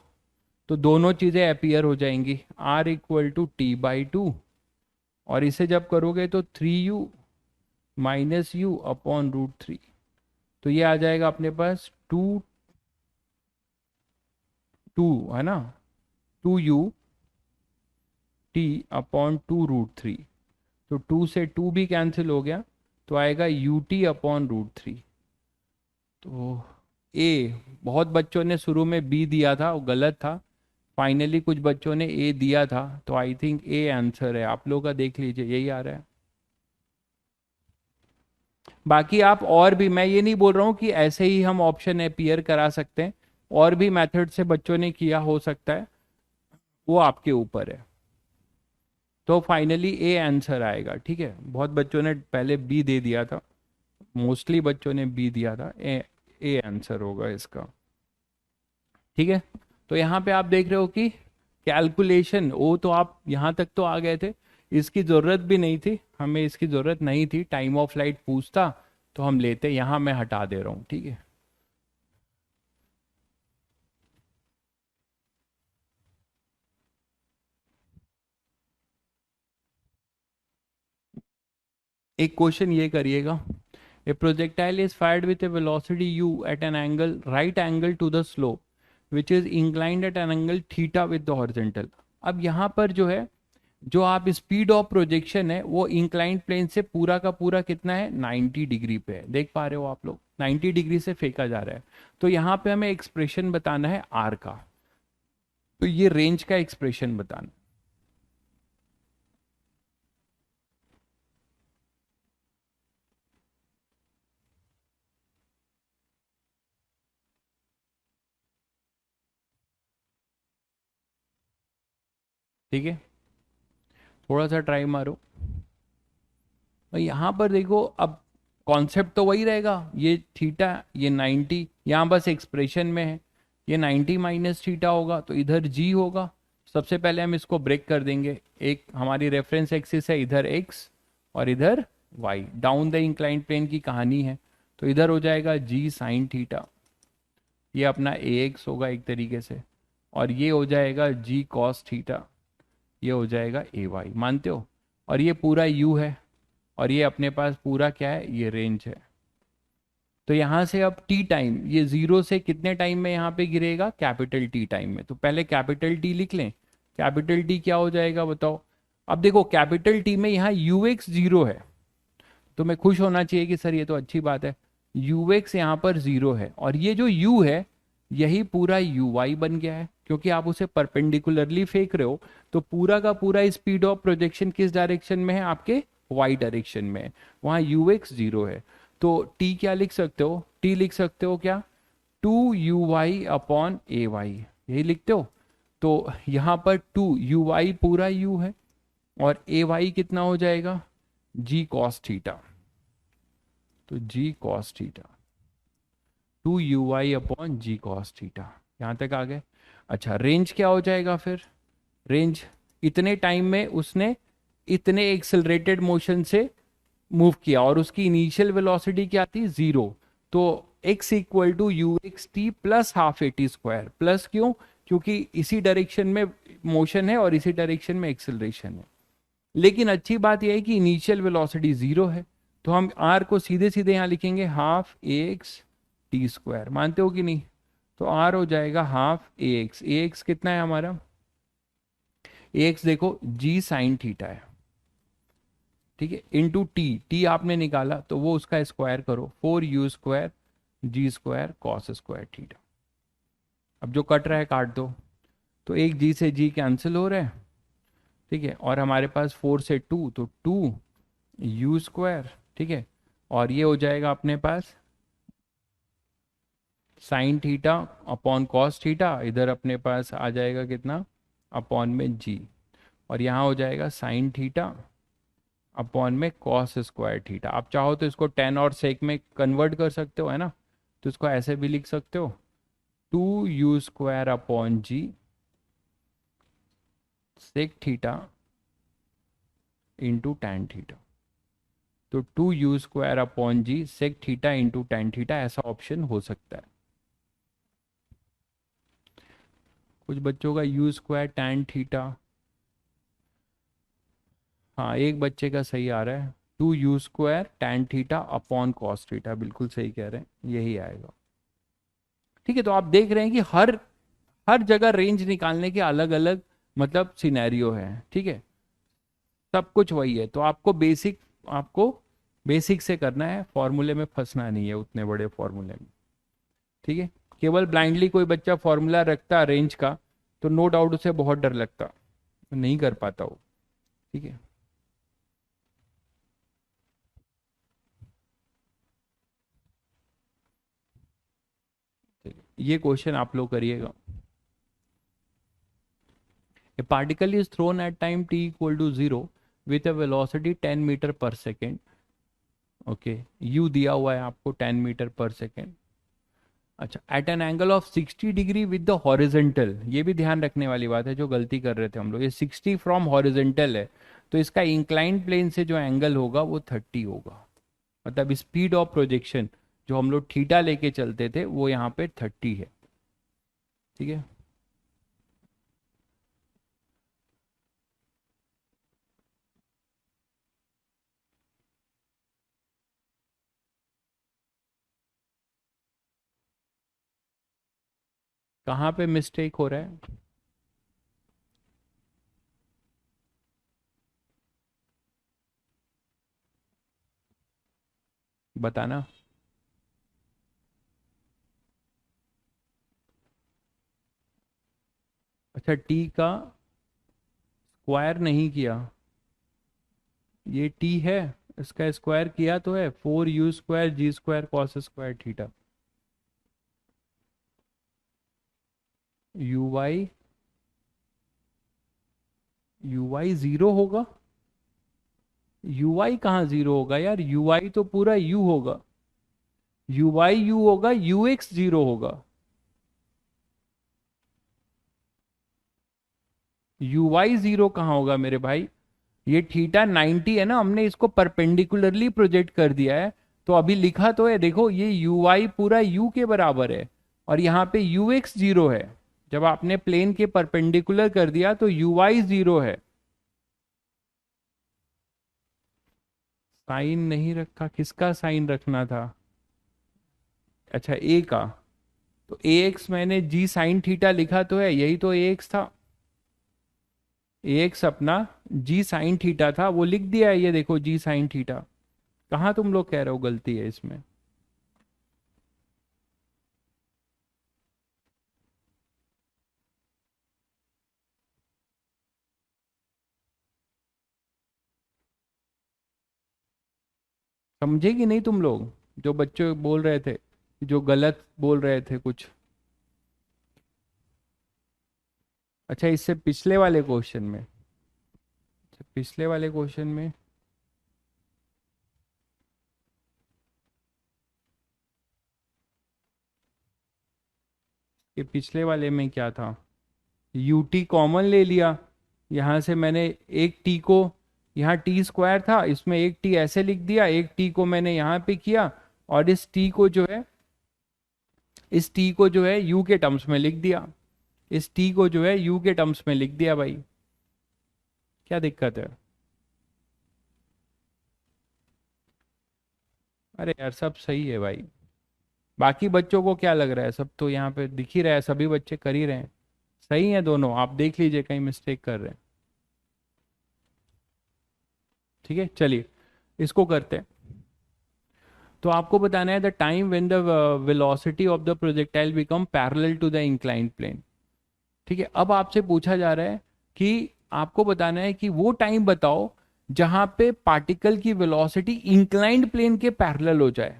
तो दोनों चीज़ें अपीयर हो जाएंगी, r = t/2, और इसे जब करोगे तो 3u - u/√3, तो ये आ जाएगा अपने पास 2 2, है ना, 2u t/2√3, तो 2 से 2 भी कैंसिल हो गया, तो आएगा ut/√3। तो ए, बहुत बच्चों ने शुरू में बी दिया था, वो गलत था, फाइनली कुछ बच्चों ने ए दिया था, तो आई थिंक ए आंसर है, आप लोगों का देख लीजिए यही आ रहा है। बाकी आप और भी, मैं ये नहीं बोल रहा हूँ कि ऐसे ही हम ऑप्शन अपीयर करा सकते हैं, और भी मेथड से बच्चों ने किया हो सकता है, वो आपके ऊपर है। तो फाइनली ए आंसर आएगा, ठीक है, बहुत बच्चों ने पहले बी दे दिया था, मोस्टली बच्चों ने बी दिया था, ए आंसर होगा इसका, ठीक है। तो यहाँ पे आप देख रहे हो कि कैलकुलेशन, वो तो आप यहाँ तक तो आ गए थे, इसकी ज़रूरत भी नहीं थी, हमें इसकी ज़रूरत नहीं थी, टाइम ऑफ फ्लाइट पूछता तो हम लेते, यहाँ मैं हटा दे रहा हूँ, ठीक है। एक क्वेश्चन ये करिएगा, a projectile is fired with a velocity u at an angle right angle to the slope which is inclined at an angle theta with the horizontal. अब यहाँ पर जो है जो आप स्पीड ऑफ प्रोजेक्शन है वो इंक्लाइंड प्लेन से पूरा का पूरा कितना है, 90 डिग्री पे है, देख पा रहे हो आप लोग, 90 डिग्री से फेंका जा रहा है। तो यहाँ पे हमें एक्सप्रेशन बताना है आर का, तो ये रेंज का एक्सप्रेशन बताना। ठीक है, थोड़ा सा ट्राई मारो। और यहाँ पर देखो, अब कॉन्सेप्ट तो वही रहेगा, ये थीटा, ये 90, यहाँ बस एक्सप्रेशन में है, ये 90 माइनस थीटा होगा तो इधर जी होगा। सबसे पहले हम इसको ब्रेक कर देंगे, एक हमारी रेफरेंस एक्सिस है, इधर एक्स और इधर y, down the inclined plane की कहानी है। तो इधर हो जाएगा जी साइन थीटा, ये अपना ए एक्स होगा एक तरीके से, और ये हो जाएगा जी कॉस थीटा, ये हो जाएगा ए वाई, मानते हो। और ये पूरा यू है, और ये अपने पास पूरा क्या है, ये रेंज है। तो यहां से अब टी टाइम, ये जीरो से कितने टाइम में यहाँ पे गिरेगा, कैपिटल टी टाइम में। तो पहले कैपिटल टी लिख लें, कैपिटल टी क्या हो जाएगा बताओ। अब देखो कैपिटल टी में यहाँ यू एक्स जीरो है, तो मैं खुश होना चाहिए कि सर ये तो अच्छी बात है, यू एक्स यहाँ पर जीरो है, और ये जो यू है यही पूरा यू वाई बन गया है, क्योंकि आप उसे परपेंडिकुलरली फेंक रहे हो। तो पूरा का पूरा स्पीड ऑफ प्रोजेक्शन किस डायरेक्शन में है, आपके वाई डायरेक्शन में है, वहां यू एक्स जीरो है। तो टी क्या लिख सकते हो, टी लिख सकते हो क्या, 2 u y अपॉन ए वाई, यही लिखते हो। तो यहाँ पर 2 u y पूरा u है, और ए वाई कितना हो जाएगा, जी कॉस थीटा। तो g cos theta, 2 u y upon g cos theta, यहाँ तक आ गए। अच्छा, रेंज क्या हो जाएगा फिर, रेंज इतने टाइम में उसने इतने एक्सेलरेटेड मोशन से मूव किया, और उसकी इनिशियल वेलोसिटी क्या थी, जीरो। तो x equal to u x t plus half a t square, plus क्यों, क्योंकि इसी डायरेक्शन में मोशन है और इसी डायरेक्शन में एक्सेलरेशन है। लेकिन अच्छी बात यह है कि इनिशियल वेलोसिटी जीरो है, तो हम r को सीधे सीधे यहाँ लिखेंगे हाफ ए एक्स टी स्क्वायर, मानते हो कि नहीं। तो r हो जाएगा हाफ ए एक्स कितना है हमारा, ए एक्स देखो जी साइन थीटा है, ठीक है, इंटू टी, टी आपने निकाला तो वो उसका स्क्वायर करो, 4u स्क्वायर जी स्क्वायर कॉस स्क्वायर थीटा। अब जो कट रहा है काट दो, तो एक जी से जी कैंसिल हो रहा है, ठीक है, और हमारे पास 4 से 2, तो 2u स्क्वायर, ठीक है, और ये हो जाएगा अपने पास sine theta upon cos theta, इधर अपने पास आ जाएगा कितना, अपॉन में जी, और यहाँ हो जाएगा साइन थीटा अपॉन में कॉस स्क्वायर थीटा। आप चाहो तो इसको टेन और सेक में कन्वर्ट कर सकते हो, है ना, तो इसको ऐसे भी लिख सकते हो, 2u square upon g sec theta into tan theta. तो 2u square upon g sec theta into tan theta, ऐसा ऑप्शन हो सकता है। कुछ बच्चों का यू स्क्वायर टेन थीटा, हाँ एक बच्चे का सही आ रहा है, 2u square tan theta upon cos theta, बिल्कुल सही कह रहे हैं, यही आएगा। ठीक है, तो आप देख रहे हैं कि हर हर जगह रेंज निकालने के अलग अलग मतलब सिनेरियो है, ठीक है, सब कुछ वही है। तो आपको बेसिक से करना है, फॉर्मूले में फंसना नहीं है, उतने बड़े फॉर्मूले में, ठीक है। केवल ब्लाइंडली कोई बच्चा फॉर्मूला रखता रेंज का, तो नो डाउट उसे बहुत डर लगता, नहीं कर पाता वो, ठीक है। ये क्वेश्चन आप लोग करिएगा। A particle is thrown at time t equal to 0 with a velocity 10 metre per second, okay, u दिया हुआ है आपको 10 मीटर पर सेकेंड। अच्छा, at an angle of 60 degree with the horizontal, ये भी ध्यान रखने वाली बात है, जो गलती कर रहे थे हम लोग, ये 60 फ्रॉम हॉरिजेंटल है, तो इसका इंक्लाइंड प्लेन से जो एंगल होगा वो 30 होगा, मतलब स्पीड ऑफ प्रोजेक्शन जो हम लोग थीटा लेके चलते थे वो यहाँ पे 30 है, ठीक है। कहाँ पे मिस्टेक हो रहा है, बताना। अच्छा, टी का स्क्वायर नहीं किया, ये टी है, इसका स्क्वायर किया तो है 4u² g² cos² u y, u y zero होगा? यू वाई कहाँ जीरो होगा यार, यू वाई तो पूरा यू होगा, यू वाई यू होगा, यू एक्स जीरो होगा। यू वाई जीरो कहाँ होगा मेरे भाई? ये थीटा 90 है ना, हमने इसको परपेंडिकुलरली प्रोजेक्ट कर दिया है, तो अभी लिखा तो है देखो, ये यू वाई पूरा यू के बराबर है, और यहाँ पे यू एक्स जीरो है। जब आपने प्लेन के परपेंडिकुलर कर दिया तो यू वाई जीरो है। साइन नहीं रखा, किसका साइन रखना था? अच्छा, ए का। तो ए एक्स मैंने जी साइन थीटा लिखा तो है, यही तो ए एक्स था। ए एक्स अपना जी साइन थीटा था, वो लिख दिया है, ये देखो जी साइन थीटा। कहाँ तुम लोग कह रहे हो गलती है इसमें? समझे कि नहीं तुम लोग? जो बच्चे बोल रहे थे, जो गलत बोल रहे थे कुछ। अच्छा, इससे पिछले वाले क्वेश्चन में, अच्छा, पिछले वाले क्वेश्चन में ये पिछले वाले में क्या था? यूटी कॉमन ले लिया, यहाँ से मैंने एक टी को, यहाँ टी स्क्वायर था, इसमें एक टी ऐसे लिख दिया, एक टी को मैंने यहाँ पे किया, और इस टी को जो है, इस टी को जो है यू के टर्म्स में लिख दिया, इस टी को जो है यू के टर्म्स में लिख दिया भाई। क्या दिक्कत है? अरे यार सब सही है भाई। बाकी बच्चों को क्या लग रहा है, सब तो यहाँ पे दिख ही रहा है, सभी बच्चे कर ही रहे हैं। सही है दोनों, आप देख लीजिए कहीं मिस्टेक कर रहे हैं। ठीक है, चलिए इसको करते हैं। तो आपको बताना है the time when the velocity of the projectile become parallel to the inclined plane. ठीक है, अब आपसे पूछा जा रहा है कि आपको बताना है कि वो टाइम बताओ जहां पे पार्टिकल की वेलोसिटी इंक्लाइंड प्लेन के पैरेलल हो जाए।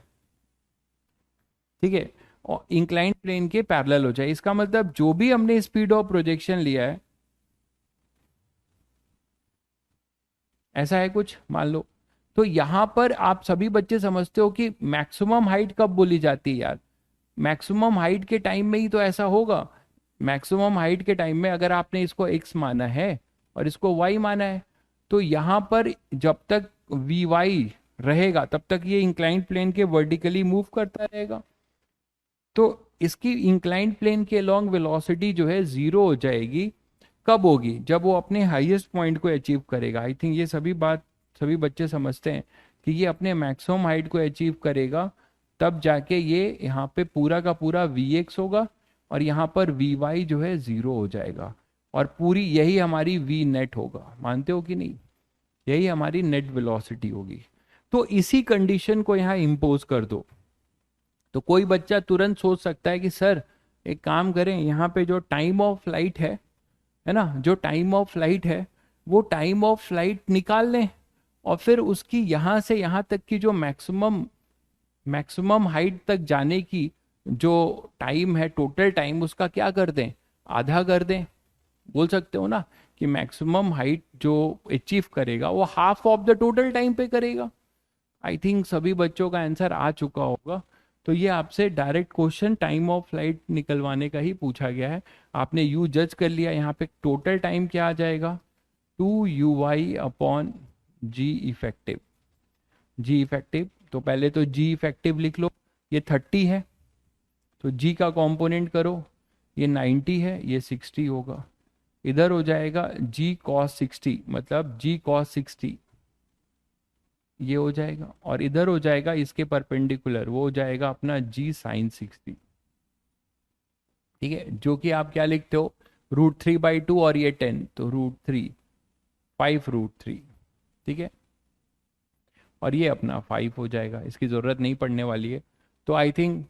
ठीक है, और इंक्लाइंड प्लेन के पैरेलल हो जाए, इसका मतलब जो भी हमने स्पीड ऑफ प्रोजेक्शन लिया है, ऐसा है कुछ मान लो। तो यहां पर आप सभी बच्चे समझते हो कि मैक्सिमम हाइट कब बोली जाती है यार? मैक्सिमम हाइट के टाइम में ही तो ऐसा होगा। मैक्सिमम हाइट के टाइम में अगर आपने इसको x माना है और इसको y माना है, तो यहां पर जब तक वी वाई रहेगा तब तक ये इंक्लाइंड प्लेन के वर्टिकली मूव करता रहेगा। तो इसकी इंक्लाइंड प्लेन के अलोंग वेलोसिटी जो है जीरो हो जाएगी। कब होगी? जब वो अपने हाईएस्ट पॉइंट को अचीव करेगा। आई थिंक ये सभी बात सभी बच्चे समझते हैं कि ये अपने मैक्सिमम हाइट को अचीव करेगा, तब जाके ये यहाँ पे पूरा का पूरा वी एक्स होगा, और यहाँ पर वी वाई जो है जीरो हो जाएगा, और पूरी यही हमारी वी नेट होगा। मानते हो कि नहीं? यही हमारी नेट वेलोसिटी होगी। तो इसी कंडीशन को यहाँ इम्पोज कर दो। तो कोई बच्चा तुरंत सोच सकता है कि सर एक काम करें, यहाँ पे जो टाइम ऑफ फ्लाइट है ना, जो टाइम ऑफ फ्लाइट है वो टाइम ऑफ फ्लाइट निकाल लें, और फिर उसकी यहाँ से यहाँ तक की जो मैक्सिमम मैक्सिमम हाइट तक जाने की जो टाइम है, टोटल टाइम, उसका क्या कर दें, आधा कर दें। बोल सकते हो ना कि मैक्सिमम हाइट जो अचीव करेगा वो half of the total time पे करेगा। आई थिंक सभी बच्चों का आंसर आ चुका होगा। तो ये आपसे direct question time of flight निकलवाने का ही पूछा गया है। आपने यू जज कर लिया, यहाँ पे टोटल टाइम क्या आ जाएगा, 2u/y जी इफेक्टिव। जी इफेक्टिव, तो पहले तो जी इफेक्टिव लिख लो, ये 30 है, तो जी का कंपोनेंट करो, ये 90 है, ये 60 होगा। इधर हो जाएगा जी कॉस 60, मतलब जी कॉस 60 ये हो जाएगा, और इधर हो जाएगा इसके परपेंडिकुलर, वो हो जाएगा अपना जी साइन 60। ठीक है, जो कि आप क्या लिखते हो, √3/2, और ये 10, तो √3, 5√3। ठीक है, और ये अपना 5 हो जाएगा, इसकी ज़रूरत नहीं पड़ने वाली है। तो आई थिंक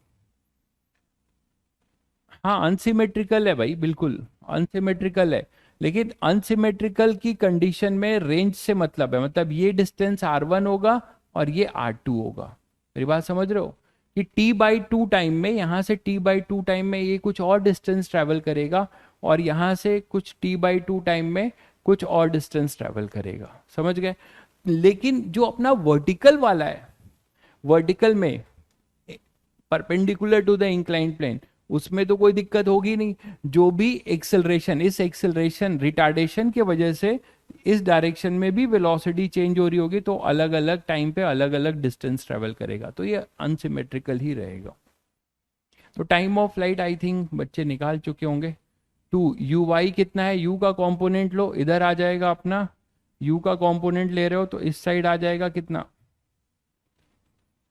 हाँ अनसिमेट्रिकल है भाई, बिल्कुल अनसिमेट्रिकल है। लेकिन अनसिमेट्रिकल की कंडीशन में रेंज से मतलब है, मतलब ये डिस्टेंस r1 होगा और ये r2 होगा। मेरी बात समझ रहे हो कि t/2 टाइम में, यहाँ से t/2 टाइम में ये कुछ और डिस्टेंस ट्रैवल करेगा और यहाँ से कुछ t/2 टाइम में कुछ और डिस्टेंस ट्रैवल करेगा, समझ गए। लेकिन जो अपना वर्टिकल वाला है, वर्टिकल में perpendicular to the inclined plane, उसमें तो कोई दिक्कत होगी नहीं। जो भी एक्सेलरेशन, इस एक्सेलरेशन रिटार्डेशन के वजह से इस डायरेक्शन में भी वेलोसिटी चेंज हो रही होगी, तो अलग अलग टाइम पे अलग अलग डिस्टेंस ट्रेवल करेगा, तो ये अनसिमेट्रिकल ही रहेगा। तो time of flight I think बच्चे निकाल चुके होंगे। टू यू वाई कितना है, यू का कंपोनेंट लो, इधर आ जाएगा अपना, यू का कंपोनेंट ले रहे हो तो इस साइड आ जाएगा कितना,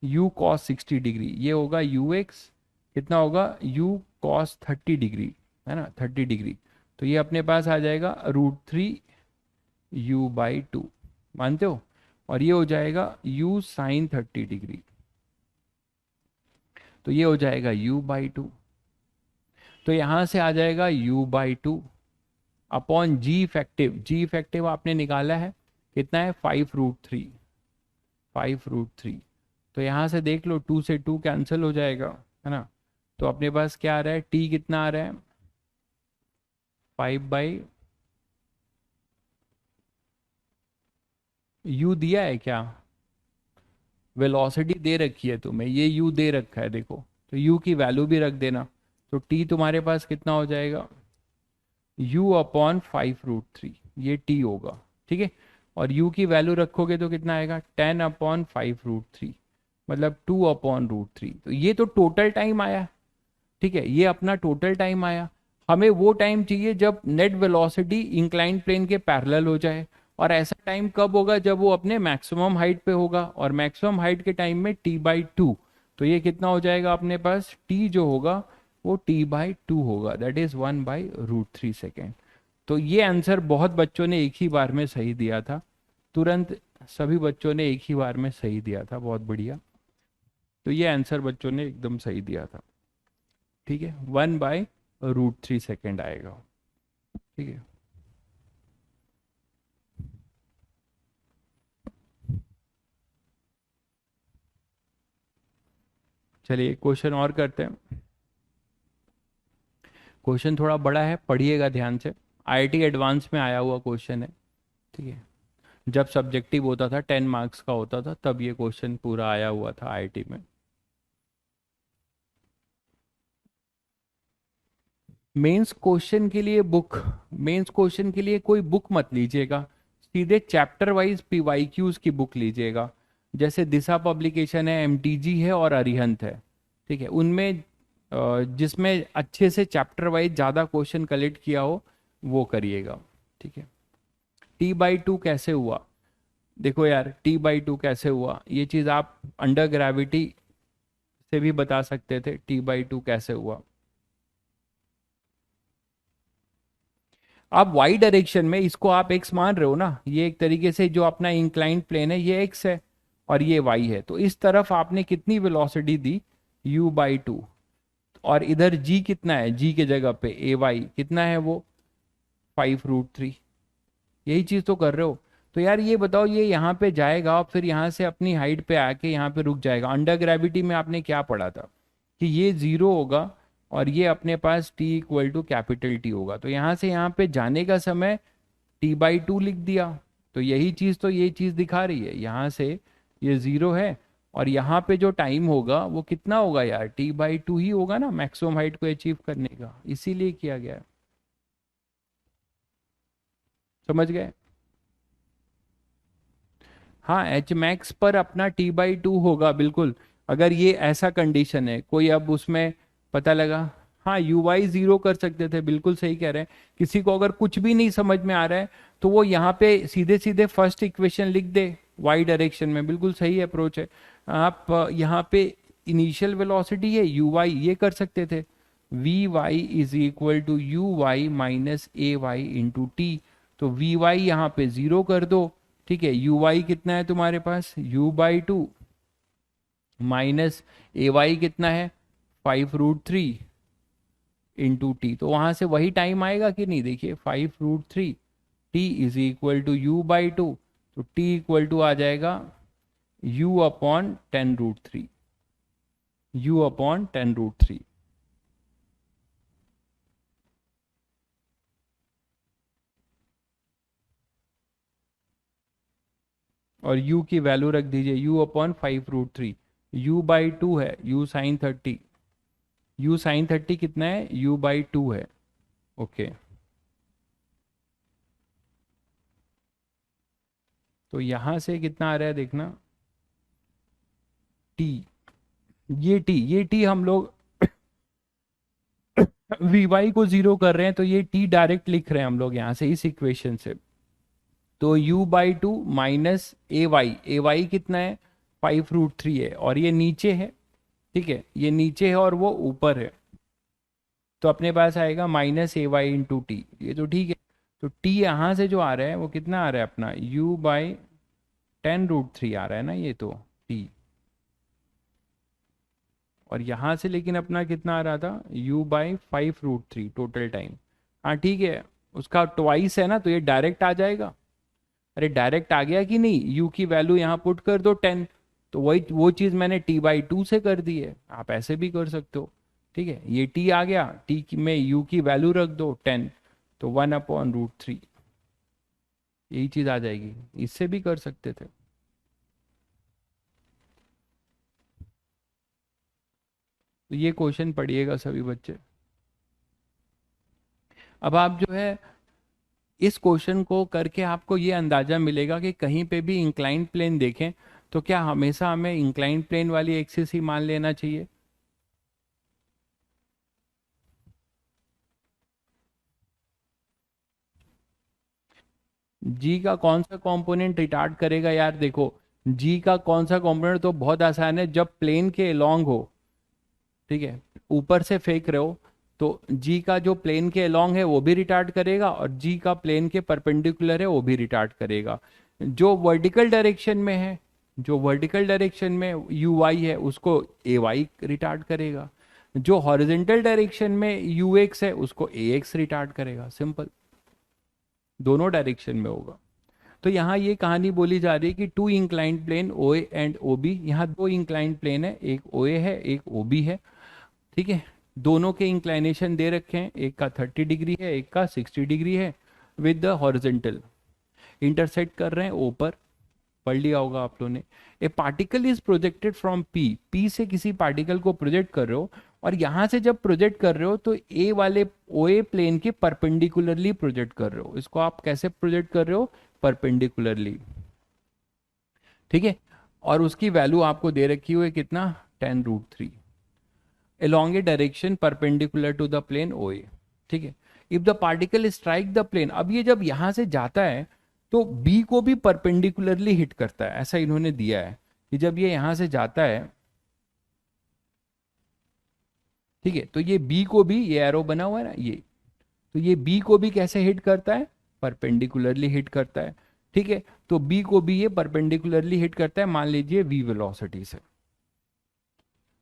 u cos 60 डिग्री, ये होगा ux, कितना होगा u cos 30 डिग्री, है ना 30 डिग्री। तो ये अपने पास आ जाएगा √3u/2, मानते हो। और ये हो जाएगा u sin 30 डिग्री, तो ये हो जाएगा u/2। तो यहां से आ जाएगा u/2 upon g effective, g effective आपने निकाला है कितना है 5√3, 5√3। तो यहाँ से देख लो 2 से 2 कैंसिल हो जाएगा, है ना। तो अपने पास क्या आ रहा है, t कितना आ रहा है 5/, u दिया है क्या, वेलोसिटी दे रखी है तुम्हें, ये u दे रखा है देखो, तो u की वैल्यू भी रख देना। तो t तुम्हारे पास कितना हो जाएगा u/5√3, ये t होगा, ठीक है। और u की वैल्यू रखोगे तो कितना आएगा 10/5√3, मतलब 2/√3। तो ये तो टोटल टाइम आया, ठीक है, ये अपना टोटल टाइम आया। हमें वो टाइम चाहिए जब नेट वेलोसिटी इंक्लाइंड प्लेन के पैरेलल हो जाए, और ऐसा टाइम कब होगा, जब वो अपने मैक्सिमम हाइट पे होगा, और मैक्सिमम हाइट के टाइम में t/2। तो ये कितना हो जाएगा अपने पास, t जो होगा वो t/2 होगा, दैट इज 1/√3 सेकेंड। तो ये आंसर बहुत बच्चों ने एक ही बार में सही दिया था, तुरंत सभी बच्चों ने एक ही बार में सही दिया था, बहुत बढ़िया। तो ये आंसर बच्चों ने एकदम सही दिया था, ठीक है, 1/√3 सेकेंड आएगा, ठीक है। चलिए क्वेश्चन और करते हैं। क्वेश्चन थोड़ा बड़ा है, पढ़िएगा ध्यान से, आईआईटी एडवांस में आया हुआ क्वेश्चन है, ठीक है। जब सब्जेक्टिव होता था 10 मार्क्स का होता था, तब ये क्वेश्चन पूरा आया हुआ था आईआईटी में। मेंस क्वेश्चन के लिए बुक, मेंस क्वेश्चन के लिए कोई बुक मत लीजिएगा, सीधे चैप्टर वाइज पीवाईक्यूज की बुक लीजिएगा। जैसे दिशा पब्लिकेशन है, एमटीजी है और अरिहंत है, ठीक है। उनमें जिसमें अच्छे से चैप्टर वाइज ज़्यादा क्वेश्चन कलेक्ट किया हो वो करिएगा, ठीक है। t/2 कैसे हुआ, देखो यार t/2 कैसे हुआ, ये चीज़ आप अंडर ग्रेविटी से भी बता सकते थे t/2 कैसे हुआ। आप वाई डायरेक्शन में इसको आप x मान रहे हो ना, ये एक तरीके से जो अपना इंक्लाइंड प्लेन है ये x है और ये y है, तो इस तरफ आपने कितनी वेलोसिटी दी u/2, और इधर g कितना है, g के जगह पे ay कितना है वो 5√3, यही चीज तो कर रहे हो। तो यार ये बताओ, ये यहाँ पे जाएगा और फिर यहाँ से अपनी हाइट पे आके यहाँ पे रुक जाएगा। अंडर ग्रेविटी में आपने क्या पढ़ा था कि ये 0 होगा और ये अपने पास t equal to capital T होगा, तो यहाँ से यहाँ पे जाने का समय t/2 लिख दिया। तो यही चीज तो ये चीज दिखा रही है, यहाँ से ये 0 है और यहाँ पे जो टाइम होगा वो कितना होगा यार, t/2 ही होगा ना मैक्सिमम हाइट को अचीव करने का, इसीलिए किया गया है, समझ गए। हाँ एच मैक्स पर अपना t/2 होगा बिल्कुल। अगर ये ऐसा कंडीशन है कोई, अब उसमें पता लगा, हाँ यू वाई 0 कर सकते थे, बिल्कुल सही कह रहे हैं। किसी को अगर कुछ भी नहीं समझ में आ रहा है तो वो यहाँ पे सीधे सीधे फर्स्ट इक्वेशन लिख दे वाई डायरेक्शन में, बिल्कुल सही अप्रोच है। आप यहाँ पे इनिशियल वेलोसिटी है यू वाई, ये कर सकते थे v y is equal to u y minus a y into t. तो वी वाई यहाँ पे 0 कर दो, ठीक है, यू वाई कितना है तुम्हारे पास, u/2 माइनस ए वाई कितना है 5√3 इंटू टी। तो वहां से वही टाइम आएगा कि नहीं, देखिए 5√3 T is equal to u/2, तो टी इक्वल टू आ जाएगा u/10√3, u/10√3। और u की वैल्यू रख दीजिए u/5√3, u/2 है, u sin 30, u sin 30 कितना है, u/2 है। ओके, तो यहां से कितना आ रहा है देखना, टी, ये टी हम लोग वी वाई को जीरो कर रहे हैं, तो ये टी डायरेक्ट लिख रहे हैं हम लोग यहां से इस इक्वेशन से। तो u/2 माइनस ए वाई कितना है 5√3 है, और ये नीचे है, ठीक है, ये नीचे है और वो ऊपर है, तो अपने पास आएगा minus a y into T, ये तो ठीक है। तो टी यहाँ से जो आ रहा है वो कितना आ रहा है अपना, u/10√3 आ रहा है ना ये तो टी, और यहाँ से लेकिन अपना कितना आ रहा था, u/5√3 टोटल टाइम। हाँ ठीक है, उसका ट्वाइस है ना, तो ये डायरेक्ट आ जाएगा। अरे डायरेक्ट आ गया कि नहीं, u की वैल्यू यहाँ पुट कर दो 10, तो वही वो चीज़ मैंने t/2 से कर दी है, आप ऐसे भी कर सकते हो। ठीक है, ये t आ गया, में u की वैल्यू रख दो 10, तो 1/√3, यही चीज़ आ जाएगी, इससे भी कर सकते थे। तो ये क्वेश्चन पढ़िएगा सभी बच्चे। अब आप जो है इस क्वेश्चन को करके आपको ये अंदाजा मिलेगा कि कहीं पे भी इंक्लाइन प्लेन देखें तो क्या हमेशा हमें इंक्लाइन प्लेन वाली एक्सिस ही मान लेना चाहिए। जी का कौन सा कंपोनेंट रिटार्ड करेगा यार, देखो जी का कौन सा कंपोनेंट तो बहुत आसान है, जब प्लेन के अलोंग हो, ठीक है, ऊपर से फेंक रहे हो, तो जी का जो प्लेन के अलोंग है वो भी रिटार्ड करेगा, और जी का प्लेन के परपेंडिकुलर है वो भी रिटार्ड करेगा। जो वर्टिकल डायरेक्शन में है, जो वर्टिकल डायरेक्शन में यू वाई है उसको ए वाई रिटार्ड करेगा, जो हॉरिजेंटल डायरेक्शन में यू एक्स है उसको ए एक्स रिटार्ड करेगा। सिंपल, दोनों डायरेक्शन में होगा। तो यहाँ ये कहानी बोली जा रही है कि two inclined plane O A and O B, यहाँ दो इंक्लाइंड प्लेन है, एक ओ ए है एक ओ बी है, ठीक है, दोनों के इंक्लाइनेशन दे रखे हैं, एक का 30 डिग्री है एक का 60 डिग्री है, विद द हॉरिजेंटल इंटरसेक्ट कर रहे हैं ओ पर, पढ़ लिया होगा आप लोगों ने। ए particle is projected from P, P से किसी पार्टिकल को प्रोजेक्ट कर रहे हो, और यहां से जब प्रोजेक्ट कर रहे हो तो ए वाले ओ ए प्लेन के परपेंडिकुलरली प्रोजेक्ट कर रहे हो। इसको आप कैसे प्रोजेक्ट कर रहे हो, परपेंडिकुलरली, ठीक है, और उसकी वैल्यू आपको दे रखी हुई है कितना, 10√3 along a direction perpendicular to the plane OA, ठीक है। If the particle strike the plane, अब ये जब यहां से जाता है तो बी को भी परपेंडिकुलरली हिट करता है, ऐसा इन्होंने दिया है कि जब ये यहां से जाता है, ठीक है, तो ये बी को भी, ये एरो बना हुआ है ना ये, तो ये बी को भी कैसे हिट करता है, परपेंडिकुलरली हिट करता है, ठीक है। तो बी को भी ये परपेंडिकुलरली हिट करता है, मान लीजिए वी वेलोसिटी से।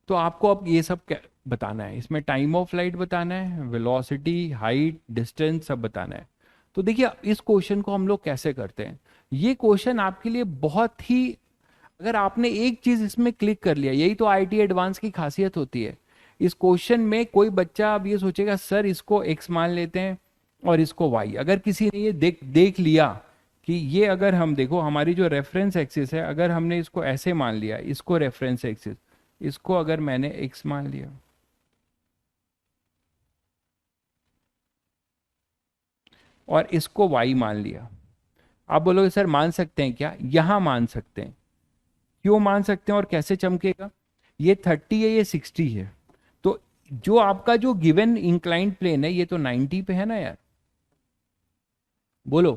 तो आपको अब ये सब बताना है, इसमें टाइम ऑफ फ्लाइट बताना है, वेलोसिटी, हाइट, डिस्टेंस सब बताना है। तो देखिए इस क्वेश्चन को हम लोग कैसे करते हैं, ये क्वेश्चन आपके लिए बहुत ही, अगर आपने एक चीज इसमें क्लिक कर लिया, यही तो आईटी एडवांस की खासियत होती है। इस क्वेश्चन में कोई बच्चा अब ये सोचेगा सर इसको एक्स मान लेते हैं और इसको वाई, अगर किसी ने ये देख देख लिया कि ये, अगर हम देखो हमारी जो रेफरेंस एक्सिस है, अगर हमने इसको ऐसे मान लिया, इसको रेफरेंस एक्सिस, इसको अगर मैंने x मान लिया, और इसको y मान लिया, आप बोलोगे सर मान सकते हैं क्या, यहां मान सकते हैं। क्यों मान सकते हैं और कैसे चमकेगा, ये 30 है ये 60 है, तो जो आपका जो गिवन इंक्लाइंड प्लेन है ये तो 90 पे है ना यार, बोलो,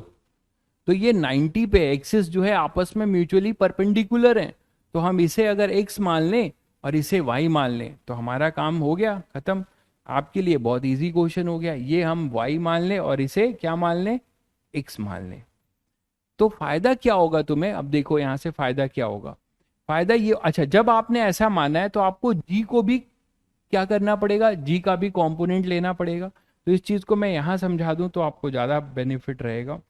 तो ये 90 पे एक्सिस जो है आपस में म्यूचुअली परपेंडिकुलर है, तो हम इसे अगर x मान लें और इसे y मान लें तो हमारा काम हो गया खत्म। आपके लिए बहुत इजी क्वेश्चन हो गया, ये हम y मान लें और इसे क्या मान लें, x मान लें। तो फायदा क्या होगा तुम्हें, अब देखो यहां से फायदा क्या होगा। फायदा ये, अच्छा जब आपने ऐसा माना है तो आपको जी को भी क्या करना पड़ेगा, जी का भी कंपोनेंट लेना पड़ेगा। तो इस चीज को मैं यहां समझा दूं तो आपको ज्यादा बेनिफिट रहेगा।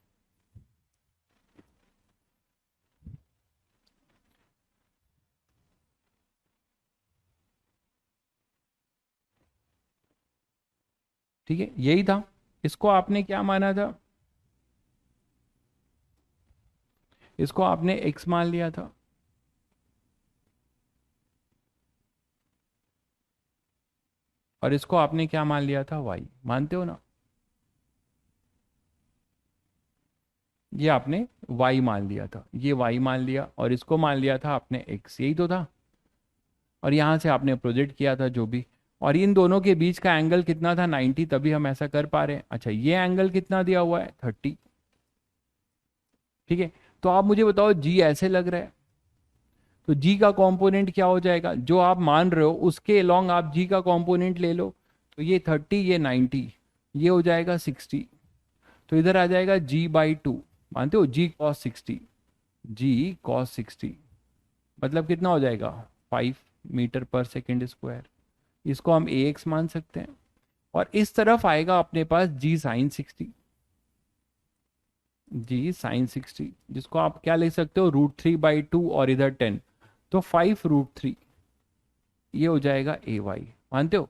ठीक है, यही था। इसको आपने क्या माना था, इसको आपने एक्स मान लिया था, और इसको आपने क्या मान लिया था, वाई। मानते हो ना, ये आपने वाई मान लिया था, ये वाई मान लिया, और इसको मान लिया था आपने एक्स, यही तो था। और यहां से आपने प्रोजेक्ट किया था जो भी, और इन दोनों के बीच का एंगल कितना था, 90, तभी हम ऐसा कर पा रहे हैं। अच्छा ये एंगल कितना दिया हुआ है, 30। ठीक है, तो आप मुझे बताओ जी ऐसे लग रहा है, तो जी का कंपोनेंट क्या हो जाएगा, जो आप मान रहे हो उसके अलोंग आप जी का कंपोनेंट ले लो। तो ये 30, ये 90, ये हो जाएगा 60। तो इधर आ जाएगा g/2। मानते हो, g cos 60 मतलब कितना हो जाएगा, 5 मीटर पर सेकेंड स्क्वायर। इसको हम ए एक्स मान सकते हैं। और इस तरफ आएगा अपने पास g sin 60, जिसको आप क्या लिख सकते हो, √3/2, और इधर 10, तो 5√3, ये हो जाएगा ए वाई। मानते हो।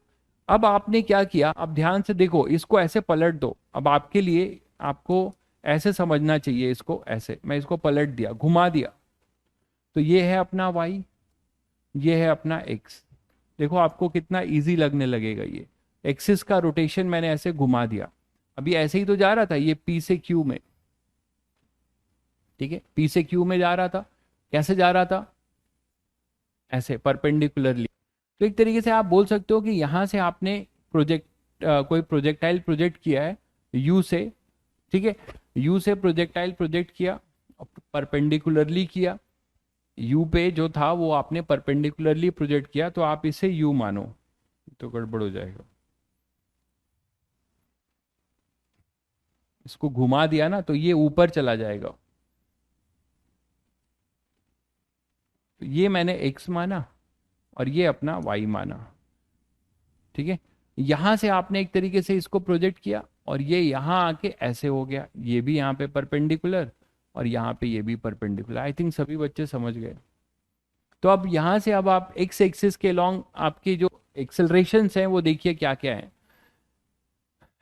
अब आपने क्या किया, अब ध्यान से देखो, इसको ऐसे पलट दो। अब आपके लिए, आपको ऐसे समझना चाहिए इसको, ऐसे मैं इसको पलट दिया, घुमा दिया, तो ये है अपना y, ये है अपना x। देखो आपको कितना इजी लगने लगेगा ये। एक्सिस का रोटेशन मैंने ऐसे घुमा दिया, अभी ऐसे ही तो जा रहा था ये p से q में। ठीक है, p से q में जा रहा था, कैसे जा रहा था, ऐसे परपेंडिकुलरली। तो एक तरीके से आप बोल सकते हो कि यहां से आपने प्रोजेक्ट कोई प्रोजेक्टाइल प्रोजेक्ट किया है यू से। ठीक है, यू से प्रोजेक्टाइल प्रोजेक्ट किया, परपेंडिकुलरली किया, यू पे जो था वो आपने परपेंडिकुलरली प्रोजेक्ट किया, तो आप इसे यू मानो, तो गड़बड़ हो जाएगा। इसको घुमा दिया ना तो ये ऊपर चला जाएगा। तो ये मैंने एक्स माना, और ये अपना वाई माना। ठीक है, यहां से आपने एक तरीके से इसको प्रोजेक्ट किया, और ये यहां आके ऐसे हो गया, ये भी यहाँ पे परपेंडिकुलर, और यहाँ पे ये भी परपेंडिकुलर। आई थिंक सभी बच्चे समझ गए। तो अब यहां से अब आप एक्स एक्सिस के लॉन्ग आपकी जो एक्सेलरेशन हैं वो देखिए क्या क्या है।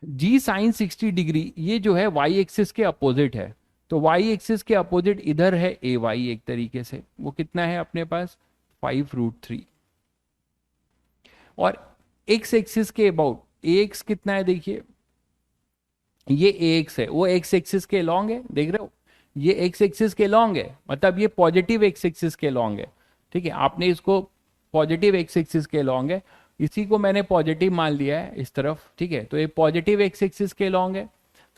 g sin 60 डिग्री, ये जो है y एक्सिस के अपोजिट है। तो y एक्सिस के अपोजिट इधर है ए वाई, एक तरीके से वो कितना है अपने पास, 5√3। और x एक्सिस के अबाउट ए एक्स कितना है, देखिए ये ए एक्स है, वो x एक्सिस के लॉन्ग है, देख रहे हो, ये x एक्सिस के लॉन्ग है, मतलब ये पॉजिटिव x एक्सिस के लॉन्ग है। ठीक है, आपने इसको पॉजिटिव x एक्सिस के लॉन्ग है, इसी को मैंने पॉजिटिव मान लिया है इस तरफ। ठीक है, तो ये पॉजिटिव x एक्सिस के लॉन्ग है,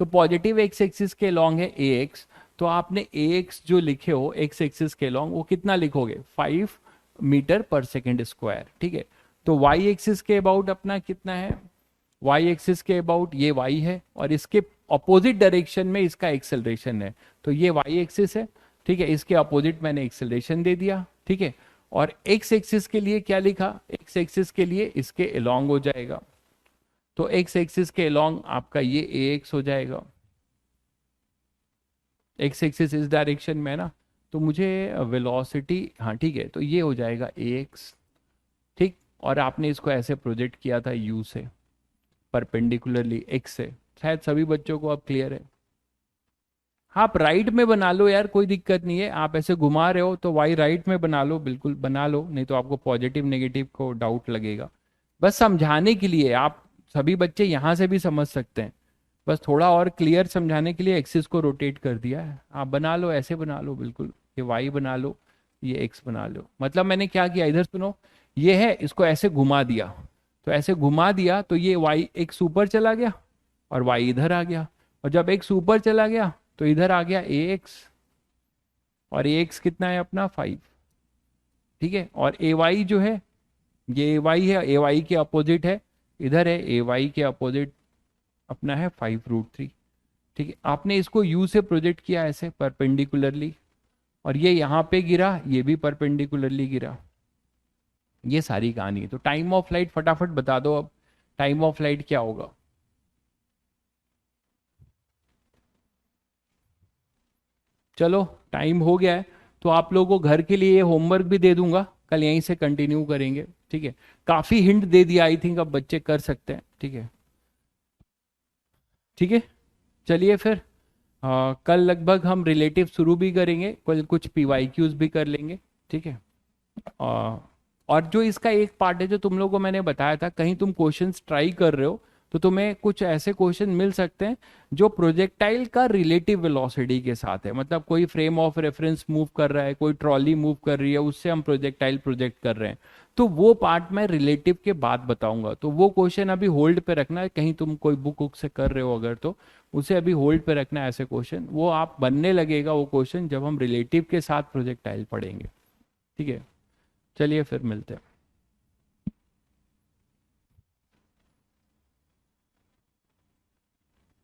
तो पॉजिटिव x एक्सिस के लॉन्ग है ए एक्स। तो आपने ए एक्स जो लिखे हो x एक्सिस के लॉन्ग, वो कितना लिखोगे, 5 मीटर पर सेकेंड स्क्वायर। ठीक है, तो y एक्सिस के अबाउट अपना कितना है, y एक्सिस के अबाउट ये y है, और इसके अपोजिट डायरेक्शन में इसका एक्सेलरेशन है, तो ये y एक्सिस है। ठीक है, इसके अपोजिट मैंने एक्सेलरेशन दे दिया। ठीक है, और x एक्सिस के लिए क्या लिखा, x एक्सिस के लिए इसके अलोंग हो जाएगा, तो x एक्सिस के अलोंग आपका ये ax हो जाएगा। x एक्सिस इस डायरेक्शन में है ना, तो मुझे वेलोसिटी, हाँ ठीक है, तो ये हो जाएगा ax। ठीक, और आपने इसको ऐसे प्रोजेक्ट किया था u से परपेंडिकुलरली x से। शायद सभी बच्चों को अब क्लियर है। आप राइट में बना लो यार, कोई दिक्कत नहीं है, आप ऐसे घुमा रहे हो तो वाई राइट में बना लो, बिल्कुल बना लो, नहीं तो आपको पॉजिटिव नेगेटिव को डाउट लगेगा। बस समझाने के लिए, आप सभी बच्चे यहां से भी समझ सकते हैं, बस थोड़ा और क्लियर समझाने के लिए एक्सिस को रोटेट कर दिया है। आप बना लो, ऐसे बना लो बिल्कुल, ये वाई बना लो, ये एक्स बना लो। मतलब मैंने क्या किया, इधर सुनो, ये है, इसको ऐसे घुमा दिया, तो ऐसे घुमा दिया तो ये वाई एक्स ऊपर चला गया, और वाई इधर आ गया, और जब एक्स ऊपर चला गया तो इधर आ गया ए एक्स, और ए एक्स कितना है अपना 5। ठीक है, और ए वाई जो है, ये ए वाई है, ए वाई के अपोजिट है, इधर है ए वाई के अपोजिट अपना है 5√3। ठीक है, आपने इसको यू से प्रोजेक्ट किया ऐसे परपेंडिकुलरली, और ये यहाँ पे गिरा, ये भी परपेंडिकुलरली गिरा। ये सारी कहानी है। तो टाइम ऑफ फ्लाइट फटाफट बता दो अब, टाइम ऑफ फ्लाइट क्या होगा? चलो टाइम हो गया है, तो आप लोगों को घर के लिए होमवर्क भी दे दूंगा, कल यहीं से कंटिन्यू करेंगे। ठीक है, काफी हिंट दे दिया, आई थिंक अब बच्चे कर सकते हैं। ठीक है, ठीक है, चलिए फिर कल लगभग हम रिलेटिव शुरू भी करेंगे, कल कुछ पीवाईक्यूज भी कर लेंगे। ठीक है, आ, और जो इसका एक पार्ट है जो तुम लोगों को मैंने बताया था, कहीं तुम क्वेश्चंस ट्राई कर रहे हो तो तुम्हें कुछ ऐसे क्वेश्चन मिल सकते हैं जो प्रोजेक्टाइल का रिलेटिव वेलोसिटी के साथ है। मतलब कोई फ्रेम ऑफ रेफरेंस मूव कर रहा है, कोई ट्रॉली मूव कर रही है, उससे हम प्रोजेक्टाइल प्रोजेक्ट कर रहे हैं। तो वो पार्ट मैं रिलेटिव के बाद बताऊंगा, तो वो क्वेश्चन अभी होल्ड पे रखना है। कहीं तुम कोई बुक बुक से कर रहे हो अगर, तो उसे अभी होल्ड पे रखना है। ऐसे क्वेश्चन वो आप बनने लगेगा वो क्वेश्चन जब हम रिलेटिव के साथ प्रोजेक्टाइल पढ़ेंगे। ठीक है, चलिए फिर मिलते हैं।